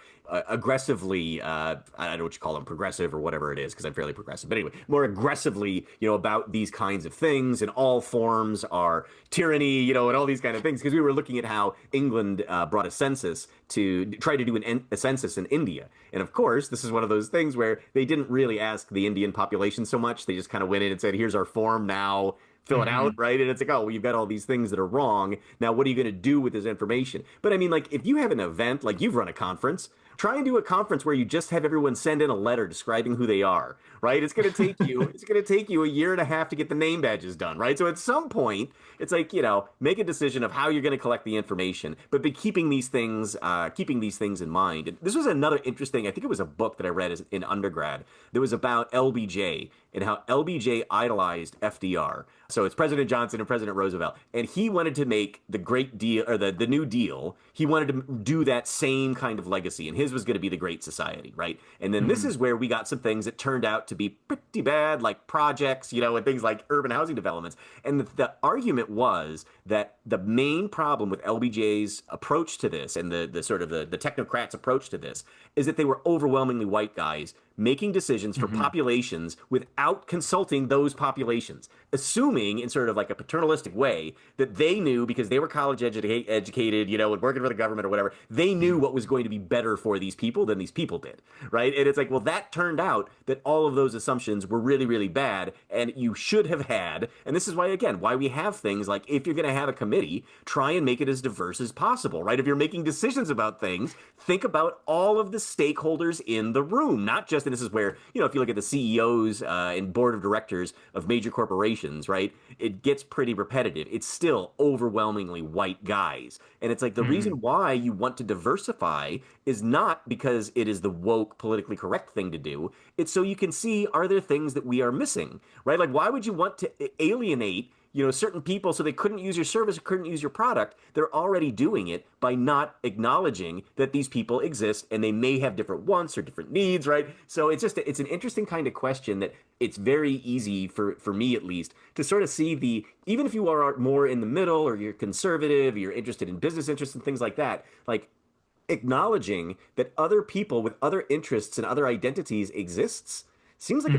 aggressively, I don't know what you call them, progressive or whatever it is, because I'm fairly progressive. But anyway, more aggressively, about these kinds of things, and all forms are tyranny, and all these kind of things, because we were looking at how England brought a census to try to do a census in India. And of course, this is one of those things where they didn't really ask the Indian population so much. They just kind of went in and said, here's our form now. Fill it out, Mhm. right? And it's like, oh, well, you've got all these things that are wrong. Now, what are you going to do with this information? But I mean, like, if you have an event, like you've run a conference, Try and do a conference where you just have everyone send in a letter describing who they are, right? It's going to take you a year and a half to get the name badges done, right? So at some point, it's like, make a decision of how you're going to collect the information, but be keeping these things in mind. And this was another interesting, I think it was a book that I read in undergrad that was about LBJ and how LBJ idolized FDR. So it's President Johnson and President Roosevelt. And he wanted to make the Great Deal, or the New Deal. He wanted to do that same kind of legacy. And his was going to be the Great Society, right? And then this is where we got some things that turned out to be pretty bad, like projects, and things like urban housing developments. And the argument was that the main problem with LBJ's approach to this and the sort of the technocrats' approach to this is that they were overwhelmingly white guys making decisions for populations without consulting those populations, assuming in sort of like a paternalistic way that they knew, because they were college educated, and working for the government or whatever, they knew what was going to be better for these people than these people did, right? And it's like, well, that turned out that all of those assumptions were really, really bad, and you should have had, and this is why, again, why we have things like, if you're going to have a committee, try and make it as diverse as possible, right? If you're making decisions about things, think about all of the stakeholders in the room, not just, and this is where, if you look at the CEOs and board of directors of major corporations, right, it gets pretty repetitive. It's still overwhelmingly white guys. And it's like the reason why you want to diversify is not because it is the woke, politically correct thing to do. It's so you can see, are there things that we are missing, right? Like, why would you want to alienate certain people so they couldn't use your service or couldn't use your product? They're already doing it by not acknowledging that these people exist and they may have different wants or different needs, right? So it's an interesting kind of question that it's very easy for me, at least, to sort of see even if you are more in the middle or you're conservative, or you're interested in business interests and things like that, like acknowledging that other people with other interests and other identities exists seems like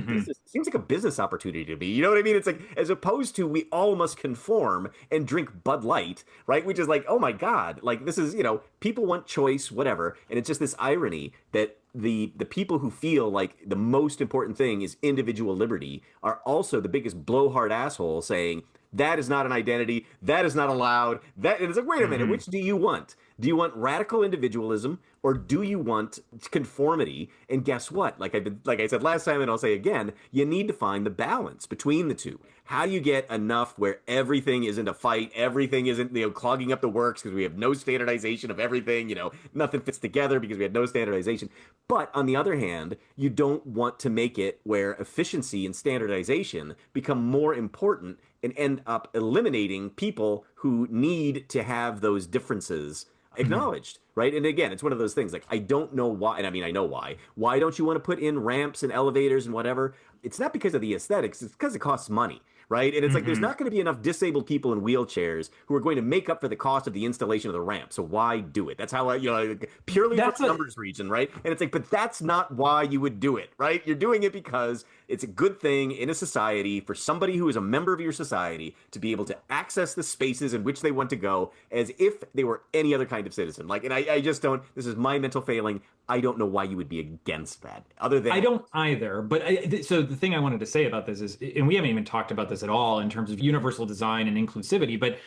a business opportunity to me. You know what I mean? It's like, as opposed to we all must conform and drink Bud Light, right? Which is like, oh my God, like this is, people want choice, whatever. And it's just this irony that the people who feel like the most important thing is individual liberty are also the biggest blowhard asshole saying that is not an identity, that is not allowed. And it's like, wait a minute, which do you want? Do you want radical individualism, or do you want conformity? And guess what? Like I said last time, and I'll say again, you need to find the balance between the two. How do you get enough where everything isn't a fight, everything isn't clogging up the works because we have no standardization of everything, nothing fits together because we had no standardization. But on the other hand, you don't want to make it where efficiency and standardization become more important and end up eliminating people who need to have those differences acknowledged, right? And again, it's one of those things, like, I don't know why, and I mean, I know why. Why don't you want to put in ramps and elevators and whatever? It's not because of the aesthetics, it's because it costs money, right? And it's like, there's not going to be enough disabled people in wheelchairs who are going to make up for the cost of the installation of the ramp. So why do it? That's how purely for numbers reason, right? And it's like, but that's not why you would do it, right? You're doing it because it's a good thing in a society for somebody who is a member of your society to be able to access the spaces in which they want to go as if they were any other kind of citizen. Like, and I just don't, this is my mental failing. I don't know why you would be against that, other than I don't either. But so the thing I wanted to say about this is, and we haven't even talked about this at all in terms of universal design and inclusivity, but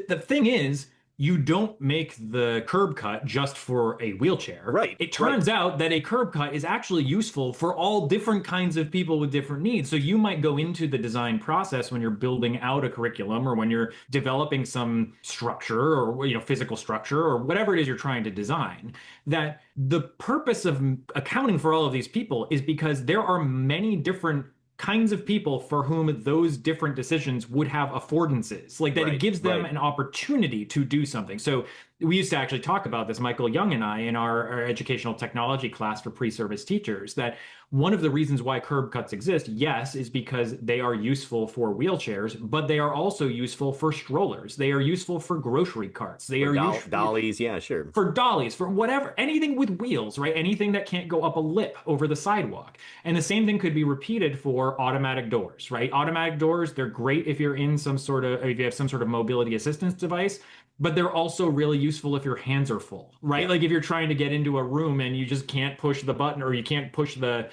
the thing is, you don't make the curb cut just for a wheelchair. Right. It turns out that a curb cut is actually useful for all different kinds of people with different needs. So you might go into the design process when you're building out a curriculum or when you're developing some structure or physical structure or whatever it is you're trying to design, that the purpose of accounting for all of these people is because there are many different kinds of people for whom those different decisions would have affordances, like that it gives them an opportunity to do something. So we used to actually talk about this, Michael Young and I, in our educational technology class for pre-service teachers, that one of the reasons why curb cuts exist, yes, is because they are useful for wheelchairs, but they are also useful for strollers. They are useful for grocery carts. They are useful dollies, yeah, sure. For dollies, for whatever, anything with wheels, right? Anything that can't go up a lip over the sidewalk. And the same thing could be repeated for automatic doors, right? Automatic doors, they're great if you're in if you have some sort of mobility assistance device. but they're also really useful if your hands are full, right? Yeah. Like if you're trying to get into a room and you just can't push the button or you can't push the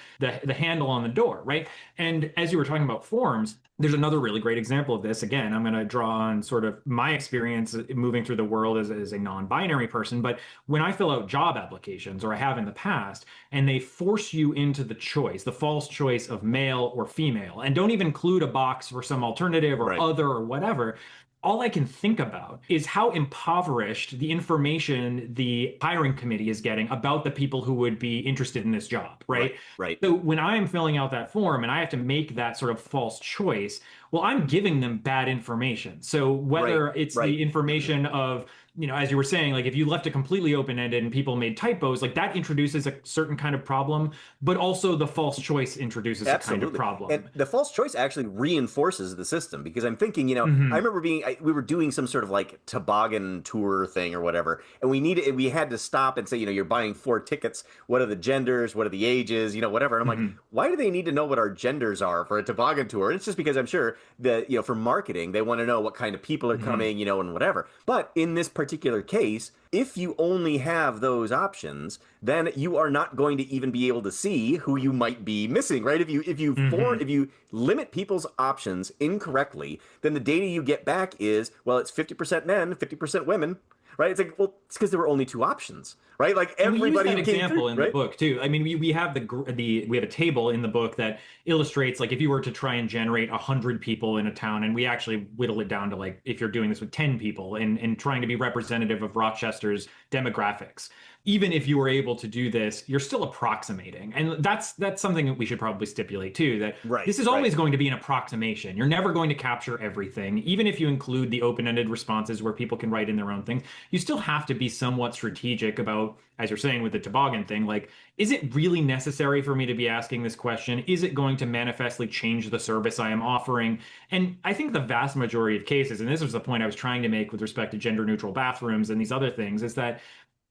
handle on the door, right? And as you were talking about forms, there's another really great example of this. Again, I'm going to draw on sort of my experience moving through the world as a non-binary person. But when I fill out job applications, or I have in the past, and they force you into the choice, the false choice of male or female, and don't even include a box for some alternative or Right. other or whatever, all I can think about is how impoverished the information the hiring committee is getting about the people who would be interested in this job, right? Right. So when I'm filling out that form and I have to make that sort of false choice, well, I'm giving them bad information. So whether it's Right. the information of, as you were saying, like if you left it completely open-ended and people made typos, like that introduces a certain kind of problem, but also the false choice introduces a kind of problem. And the false choice actually reinforces the system, because I'm thinking, I remember we were doing some sort of like toboggan tour thing or whatever, and we had to stop and say, you're buying 4 tickets. What are the genders? What are the ages? Whatever. And I'm like, why do they need to know what our genders are for a toboggan tour? And it's just because I'm sure that, for marketing, they want to know what kind of people are coming, and whatever. But in this particular case, if you only have those options, then you are not going to even be able to see who you might be missing, right? If you limit people's options incorrectly, then the data you get back is, well, it's 50% men, 50% women, right? It's like, well, it's because there were only 2 options, right? Like everybody we use that example in right? the book too. I mean, we have we have a table in the book that illustrates, like, if you were to try and generate 100 people in a town, and we actually whittle it down to, like, if you're doing this with 10 people and trying to be representative of Rochester's demographics, even if you were able to do this, you're still approximating. And that's something that we should probably stipulate too, that this is always going to be an approximation. You're never going to capture everything. Even if you include the open-ended responses where people can write in their own things, you still have to be somewhat strategic about, as you're saying with the toboggan thing, like, is it really necessary for me to be asking this question? Is it going to manifestly change the service I am offering? And I think the vast majority of cases, and this was the point I was trying to make with respect to gender neutral bathrooms and these other things, is that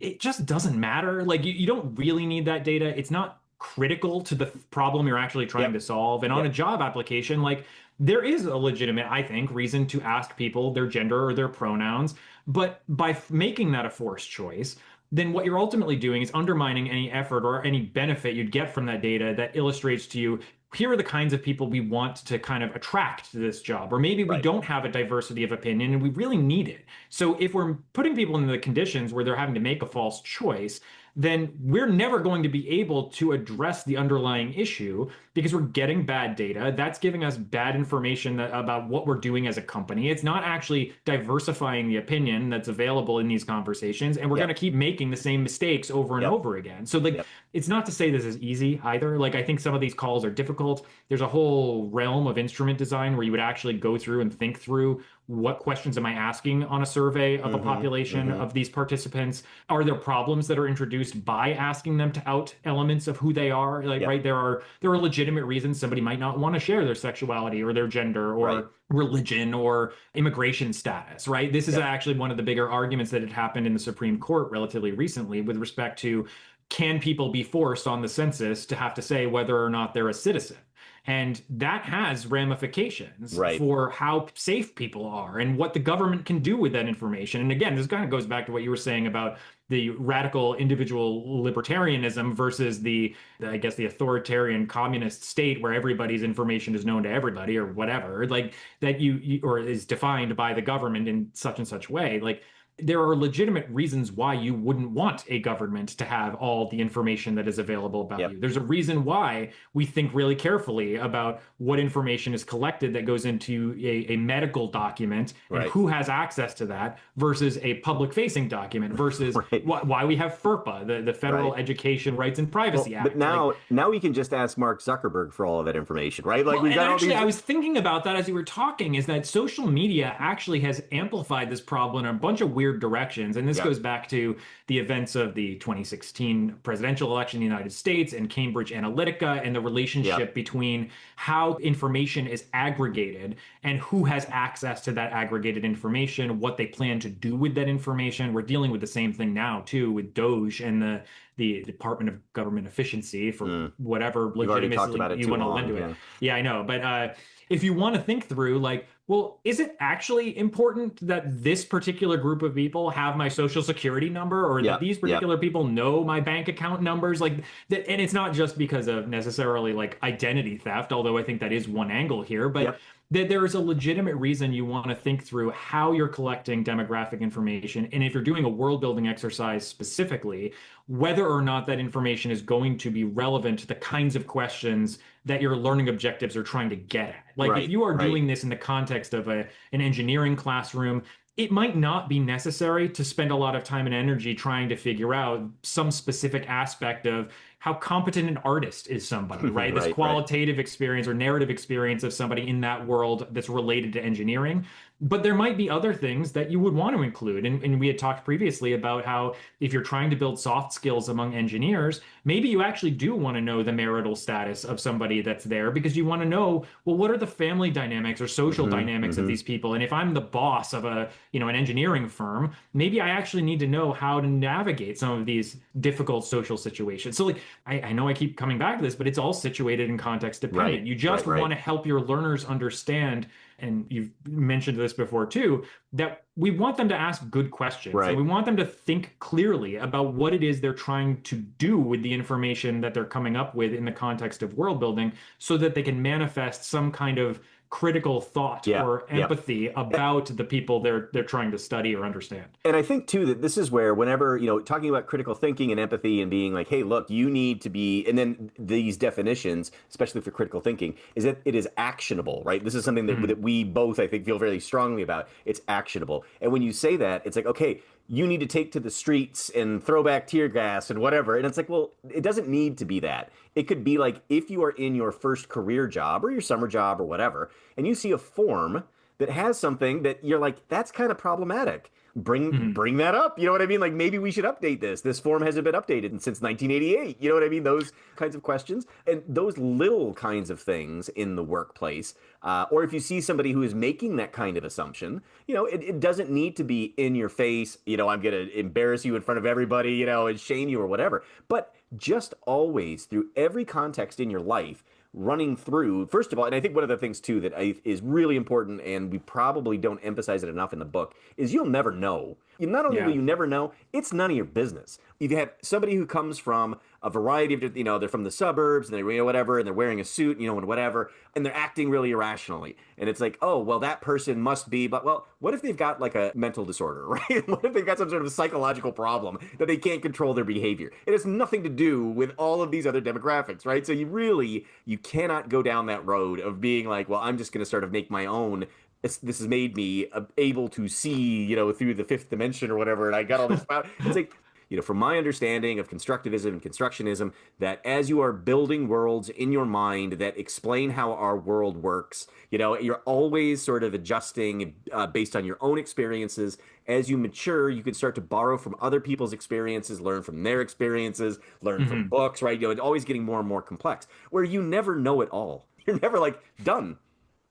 it just doesn't matter. Like, you don't really need that data. It's not critical to the problem you're actually trying to solve. And on a job application, like, there is a legitimate, I think, reason to ask people their gender or their pronouns. But by making that a forced choice, then what you're ultimately doing is undermining any effort or any benefit you'd get from that data that illustrates to you, here are the kinds of people we want to kind of attract to this job. Or maybe we don't have a diversity of opinion and we really need it. So if we're putting people in the conditions where they're having to make a false choice, then we're never going to be able to address the underlying issue because we're getting bad data. That's giving us bad information about what we're doing as a company. It's not actually diversifying the opinion that's available in these conversations. And we're going to keep making the same mistakes over and over again. So, like, it's not to say this is easy either. Like, I think some of these calls are difficult. There's a whole realm of instrument design where you would actually go through and think through, what questions am I asking on a survey of a population of these participants? Are there problems that are introduced by asking them to out elements of who they are? Like, right, there are legitimate reasons somebody might not want to share their sexuality or their gender or religion or immigration status, right? This is actually one of the bigger arguments that had happened in the Supreme Court relatively recently with respect to, can people be forced on the census to have to say whether or not they're a citizen? And that has ramifications for how safe people are and what the government can do with that information. And again, this kind of goes back to what you were saying about the radical individual libertarianism versus the authoritarian communist state where everybody's information is known to everybody or whatever, like that or is defined by the government in such and such way. Like, there are legitimate reasons why you wouldn't want a government to have all the information that is available about you. There's a reason why we think really carefully about what information is collected that goes into a medical document and who has access to that versus a public-facing document versus why we have FERPA, the Federal Education Rights and Privacy Act. But now we can just ask Mark Zuckerberg for all of that information, right? Like, I was thinking about that as you were talking, is that social media actually has amplified this problem in a bunch of weird directions. And this goes back to the events of the 2016 presidential election in the United States and Cambridge Analytica and the relationship between how information is aggregated and who has access to that aggregated information, what they plan to do with that information. We're dealing with the same thing now, too, with Doge and the Department of Government Efficiency for whatever legitimacy you want to lend to it. Yeah, I know. But if you want to think through, like, well, is it actually important that this particular group of people have my social security number or that Yeah, these yeah, particular people know my bank account numbers? Like that, and it's not just because of necessarily like identity theft, although I think that is one angle here, but yep, that there is a legitimate reason you want to think through how you're collecting demographic information. And if you're doing a world building exercise specifically, whether or not that information is going to be relevant to the kinds of questions that your learning objectives are trying to get at. Like if right, you are right. doing this in the context of an engineering classroom, it might not be necessary to spend a lot of time and energy trying to figure out some specific aspect of how competent an artist is somebody, right? This Right, right. qualitative experience or narrative experience of somebody in that world that's related to engineering. But there might be other things that you would want to include. And we had talked previously about how if you're trying to build soft skills among engineers, maybe you actually do want to know the marital status of somebody that's there because you want to know, well, what are the family dynamics or social Hmm, dynamics of hmm. these people? And if I'm the boss of an engineering firm, maybe I actually need to know how to navigate some of these difficult social situations. So like I know I keep coming back to this, but it's all situated and context dependent. Right, You right, just right. want to help your learners understand, and you've mentioned this before too, that we want them to ask good questions and we Right. want them to think clearly about what it is they're trying to do with the information that they're coming up with in the context of world building so that they can manifest some kind of critical thought Yeah, or yeah. empathy about the people they're trying to study or understand. And I think too that this is where whenever, talking about critical thinking and empathy and being like, hey, look, you need to be, and then these definitions, especially for critical thinking, is that it is actionable, right? This is something that Mhm. we both, I think, feel very strongly about. It's actionable. And when you say that, it's like, okay, you need to take to the streets and throw back tear gas and whatever. And it's like, well, it doesn't need to be that. It could be like if you are in your first career job or your summer job or whatever, and you see a form that has something that you're like, that's kind of problematic. Mhm. Bring that up. You know what I mean? Like maybe we should update this. This form hasn't been updated since 1988. You know what I mean? Those kinds of questions and those little kinds of things in the workplace. Or if you see somebody who is making that kind of assumption, it doesn't need to be in your face. I'm going to embarrass you in front of everybody, and shame you or whatever. But just always through every context in your life, running through, first of all, and I think one of the things too that is really important, and we probably don't emphasize it enough in the book, is you'll never know. Not only will Yeah. you never know, it's none of your business. If you have somebody who comes from a variety of, they're from the suburbs and they're, whatever, and they're wearing a suit, and whatever, and they're acting really irrationally. And it's like, oh, well, that person must be, but well, what if they've got like a mental disorder, right? What if they've got some sort of psychological problem that they can't control their behavior? It has nothing to do with all of these other demographics, right? So you cannot go down that road of being like, well, I'm just going to sort of make my own. This has made me able to see, through the fifth dimension or whatever, and I got all this power. It's like, from my understanding of constructivism and constructionism, that as you are building worlds in your mind that explain how our world works, you're always sort of adjusting based on your own experiences. As you mature, you can start to borrow from other people's experiences, learn from their experiences, learn from Mhm. books, right? It's always getting more and more complex, where you never know it all. You're never like done.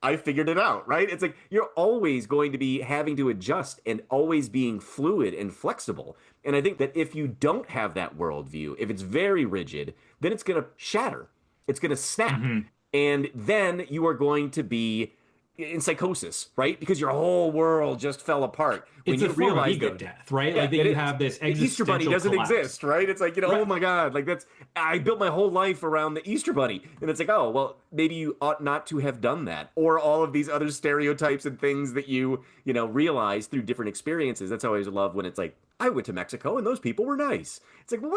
I figured it out, right? It's like you're always going to be having to adjust and always being fluid and flexible. And I think that if you don't have that worldview, if it's very rigid, then it's going to shatter. It's going to snap. Mhm. And then you are going to be in psychosis, right? Because your whole world just fell apart when It's a you form of realize ego that, death, right? yeah, Like that it you is. have this The Easter Bunny existential doesn't collapse. exist, right? It's like, oh Right. my God, like I built my whole life around the Easter Bunny. And it's like, oh, well, maybe you ought not to have done that. Or all of these other stereotypes and things that realize through different experiences. That's how I always love when it's like, I went to Mexico and those people were nice. It's like, well,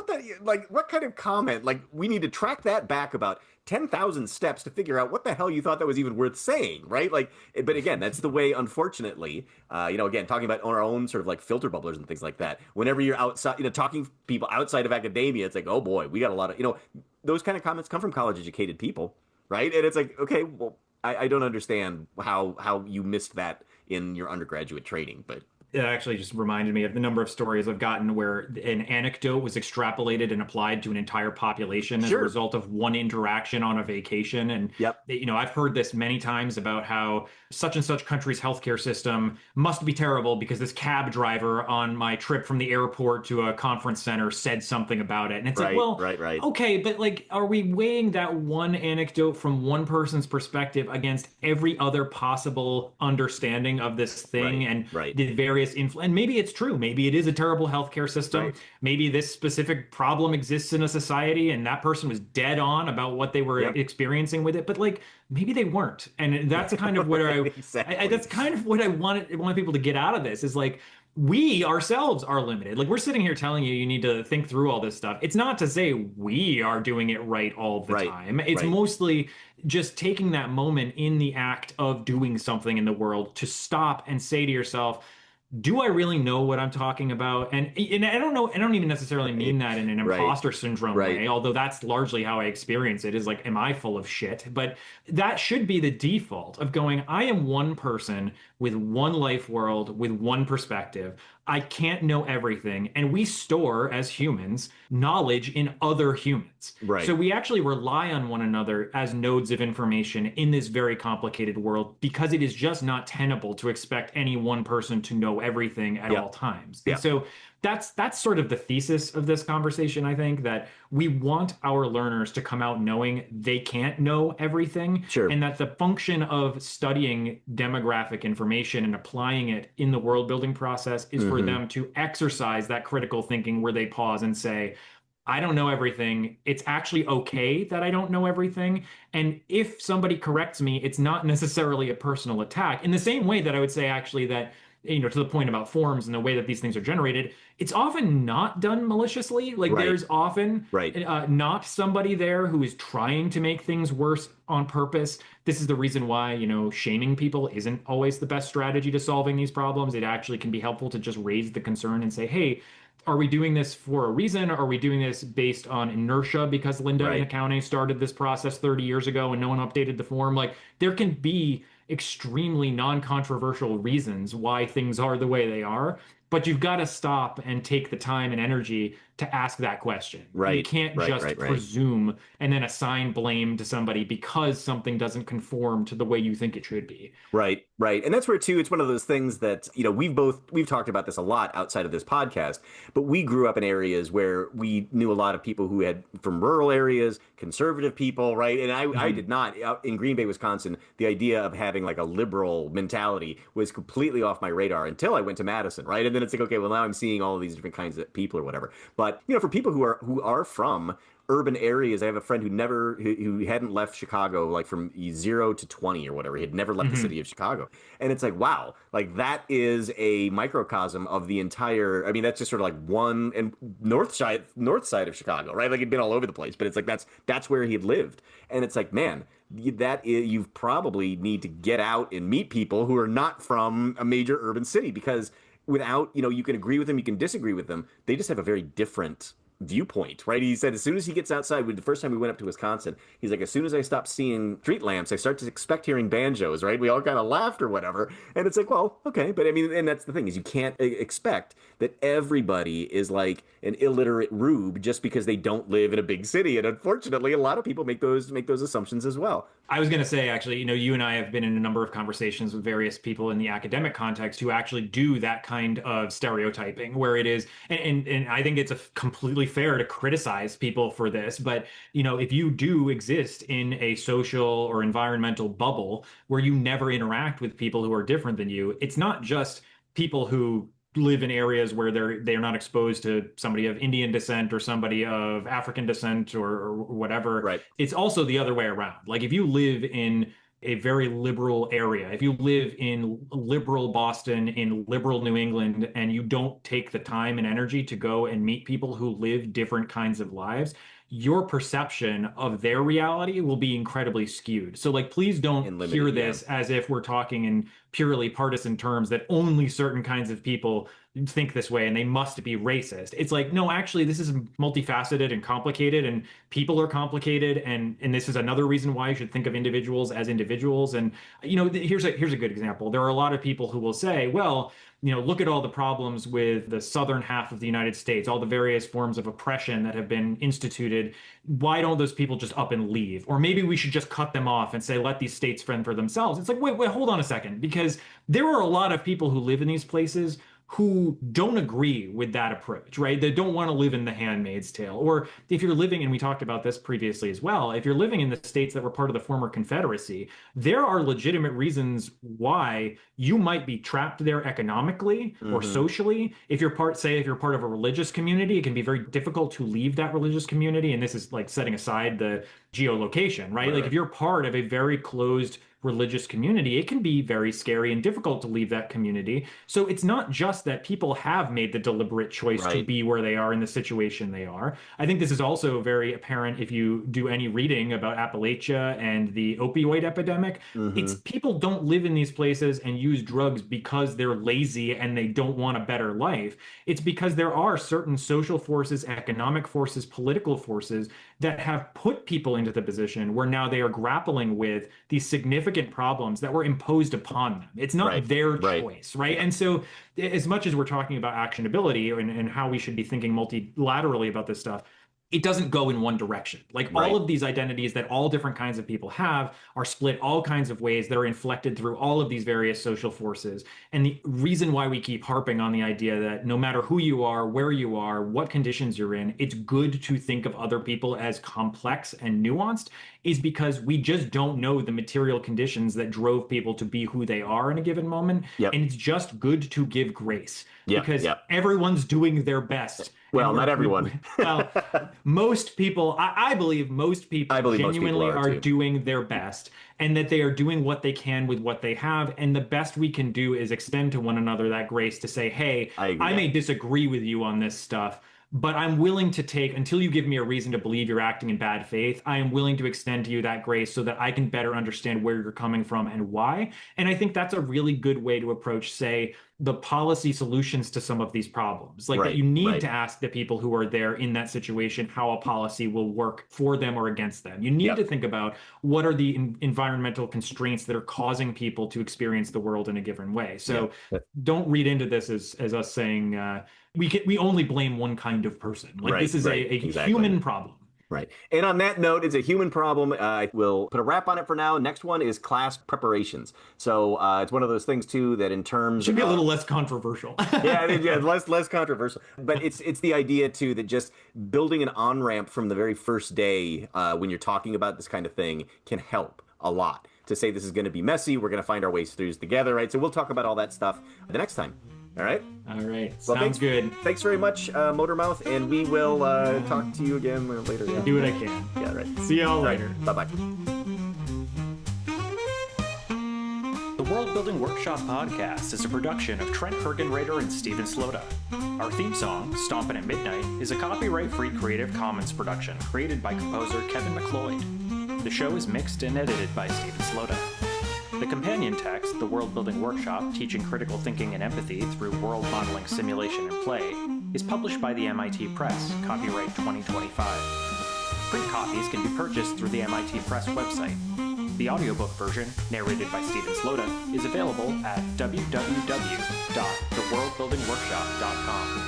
what kind of comment? Like, we need to track that back about 10,000 steps to figure out what the hell you thought that was even worth saying, right? Like, but again, that's the way, unfortunately, again, talking about our own sort of like filter bubblers and things like that. Whenever you're outside, talking to people outside of academia, it's like, oh boy, we got a lot of, those kind of comments come from college educated people, right? And it's like, okay, well, I don't understand how you missed that in your undergraduate training, but it actually just reminded me of the number of stories I've gotten where an anecdote was extrapolated and applied to an entire population as a Sure. result of one interaction on a vacation. And, Yep. I've heard this many times about how such and such country's healthcare system must be terrible because this cab driver on my trip from the airport to a conference center said something about it. And it's like, Right, well, right, right. okay, but like, are we weighing that one anecdote from one person's perspective against every other possible understanding of this thing Right, and right. the various and maybe it's true. Maybe it is a terrible healthcare system. Right. Maybe this specific problem exists in a society and that person was dead on about what they were Yep. experiencing with it. But like, maybe they weren't. And that's kind of what Right, exactly. that's kind of what I want people to get out of this is like, we ourselves are limited. Like we're sitting here telling you you need to think through all this stuff. It's not to say we are doing it right all the Right, time. It's right. mostly just taking that moment in the act of doing something in the world to stop and say to yourself, do I really know what I'm talking about? And I don't know, I don't even necessarily mean that in an Right, imposter syndrome right. way, although that's largely how I experience it is like, am I full of shit? But that should be the default of going, I am one person with one life world, with one perspective. I can't know everything. And we store, as humans, knowledge in other humans. Right. So we actually rely on one another as nodes of information in this very complicated world because it is just not tenable to expect any one person to know everything at Yep. all times. Yep. And so that's sort of the thesis of this conversation, I think, that we want our learners to come out knowing they can't know everything. Sure. And that the function of studying demographic information and applying it in the world building process is for them to exercise that critical thinking where they pause and say, I don't know everything. It's actually okay that I don't know everything. And if somebody corrects me, it's not necessarily a personal attack. In the same way that I would say actually that, to the point about forms and the way that these things are generated, it's often not done maliciously. Like Right. there's often Right. not somebody there who is trying to make things worse on purpose. This is the reason why, shaming people isn't always the best strategy to solving these problems. It actually can be helpful to just raise the concern and say, hey, are we doing this for a reason? Are we doing this based on inertia because Linda in Right. accounting started this process 30 years ago and no one updated the form? Like there can be extremely non-controversial reasons why things are the way they are, but you've got to stop and take the time and energy to ask that question. Right, You can't right, just right, right. presume and then assign blame to somebody because something doesn't conform to the way you think it should be. Right, right. And that's where too, it's one of those things that, we've talked about this a lot outside of this podcast, but we grew up in areas where we knew a lot of people who had from rural areas, conservative people, right? And I did not out in Green Bay, Wisconsin, the idea of having like a liberal mentality was completely off my radar until I went to Madison, right? And then it's like, okay, well now I'm seeing all of these different kinds of people or whatever. But, for people who are from urban areas. I have a friend who hadn't left Chicago like from 0 to 20 or whatever. He had never left the city of Chicago. And it's like, wow, like that is a microcosm of the entire, I mean, that's just sort of like one and north side of Chicago, right? Like he'd been all over the place, but it's like that's where he had lived. And it's like, man, you probably need to get out and meet people who are not from a major urban city because without, you can agree with them, you can disagree with them. They just have a very different viewpoint, right? He said as soon as he gets outside, the first time we went up to Wisconsin, he's like, as soon as I stop seeing street lamps, I start to expect hearing banjos, right? We all kind of laughed or whatever. And it's like, well, okay. But I mean, and that's the thing is you can't expect that everybody is like an illiterate rube just because they don't live in a big city. And unfortunately, a lot of people make those assumptions as well. I was going to say, actually, you and I have been in a number of conversations with various people in the academic context who actually do that kind of stereotyping, where it is, and I think it's completely fair to criticize people for this, but if you do exist in a social or environmental bubble where you never interact with people who are different than you, it's not just people who live in areas where they're not exposed to somebody of Indian descent or somebody of African descent or whatever. Right. It's also the other way around. Like if you live in a very liberal area, if you live in liberal Boston, in liberal New England, and you don't take the time and energy to go and meet people who live different kinds of lives, your perception of their reality will be incredibly skewed. So like, please don't hear this as if we're talking in purely partisan terms that only certain kinds of people think this way and they must be racist. It's like, no, actually, this is multifaceted and complicated, and people are complicated, and this is another reason why you should think of individuals as individuals. And here's a good example. There are a lot of people who will say, well, look at all the problems with the southern half of the United States, all the various forms of oppression that have been instituted. Why don't those people just up and leave? Or maybe we should just cut them off and say, let these states fend for themselves. It's like, wait, hold on a second, because there are a lot of people who live in these places who don't agree with that approach, right? They don't want to live in the Handmaid's Tale. Or if you're living, and we talked about this previously as well, if you're living in the states that were part of the former Confederacy, there are legitimate reasons why you might be trapped there economically or socially. If you're part of a religious community, it can be very difficult to leave that religious community. And this is like setting aside the geolocation, right? Like if you're part of a very closed religious community, it can be very scary and difficult to leave that community. So it's not just that people have made the deliberate choice to be where they are in the situation they are. I think this is also very apparent if you do any reading about Appalachia and the opioid epidemic. It's people don't live in these places and use drugs because they're lazy and they don't want a better life. It's because there are certain social forces, economic forces, political forces that have put people into the position where now they are grappling with these significant problems that were imposed upon them. It's not their choice, right? And so as much as we're talking about actionability and how we should be thinking multilaterally about this stuff, it doesn't go in one direction. Like all of these identities that all different kinds of people have are split all kinds of ways that are inflected through all of these various social forces. And the reason why we keep harping on the idea that no matter who you are, where you are, what conditions you're in, it's good to think of other people as complex and nuanced is because we just don't know the material conditions that drove people to be who they are in a given moment. And it's just good to give grace because everyone's doing their best. Well, not everyone. Well, most people, I believe most people genuinely are doing their best, and that they are doing what they can with what they have. And the best we can do is extend to one another that grace to say, hey, I may disagree with you on this stuff, but I'm willing to take, until you give me a reason to believe you're acting in bad faith, I am willing to extend to you that grace so that I can better understand where you're coming from and why. And I think that's a really good way to approach, say, the policy solutions to some of these problems. Like that you need to ask the people who are there in that situation how a policy will work for them or against them. You need to think about what are the environmental constraints that are causing people to experience the world in a given way. So don't read into this as us saying we only blame one kind of person. Like this is a human problem. Right. And on that note, it's a human problem. I will put a wrap on it for now. Next one is class preparations. So it's one of those things, too, that in terms should be a little less controversial. less controversial. But it's the idea, too, that just building an on-ramp from the very first day when you're talking about this kind of thing can help a lot. To say this is going to be messy, we're going to find our ways through together, right? So we'll talk about all that stuff the next time. All right? All right. Well, sounds good. Thanks very much, Motormouth, and we will talk to you again later. Yeah. Do what I can. Yeah, right. See y'all later. Bye-bye. The World Building Workshop podcast is a production of Trent Hergenrader and Steven Slota. Our theme song, Stompin' at Midnight, is a copyright-free Creative Commons production created by composer Kevin MacLeod. The show is mixed and edited by Steven Slota. The companion text, The World Building Workshop, Teaching Critical Thinking and Empathy Through World Modeling, Simulation, and Play, is published by the MIT Press, copyright 2025. Print copies can be purchased through the MIT Press website. The audiobook version, narrated by Steven Slota, is available at www.theworldbuildingworkshop.com.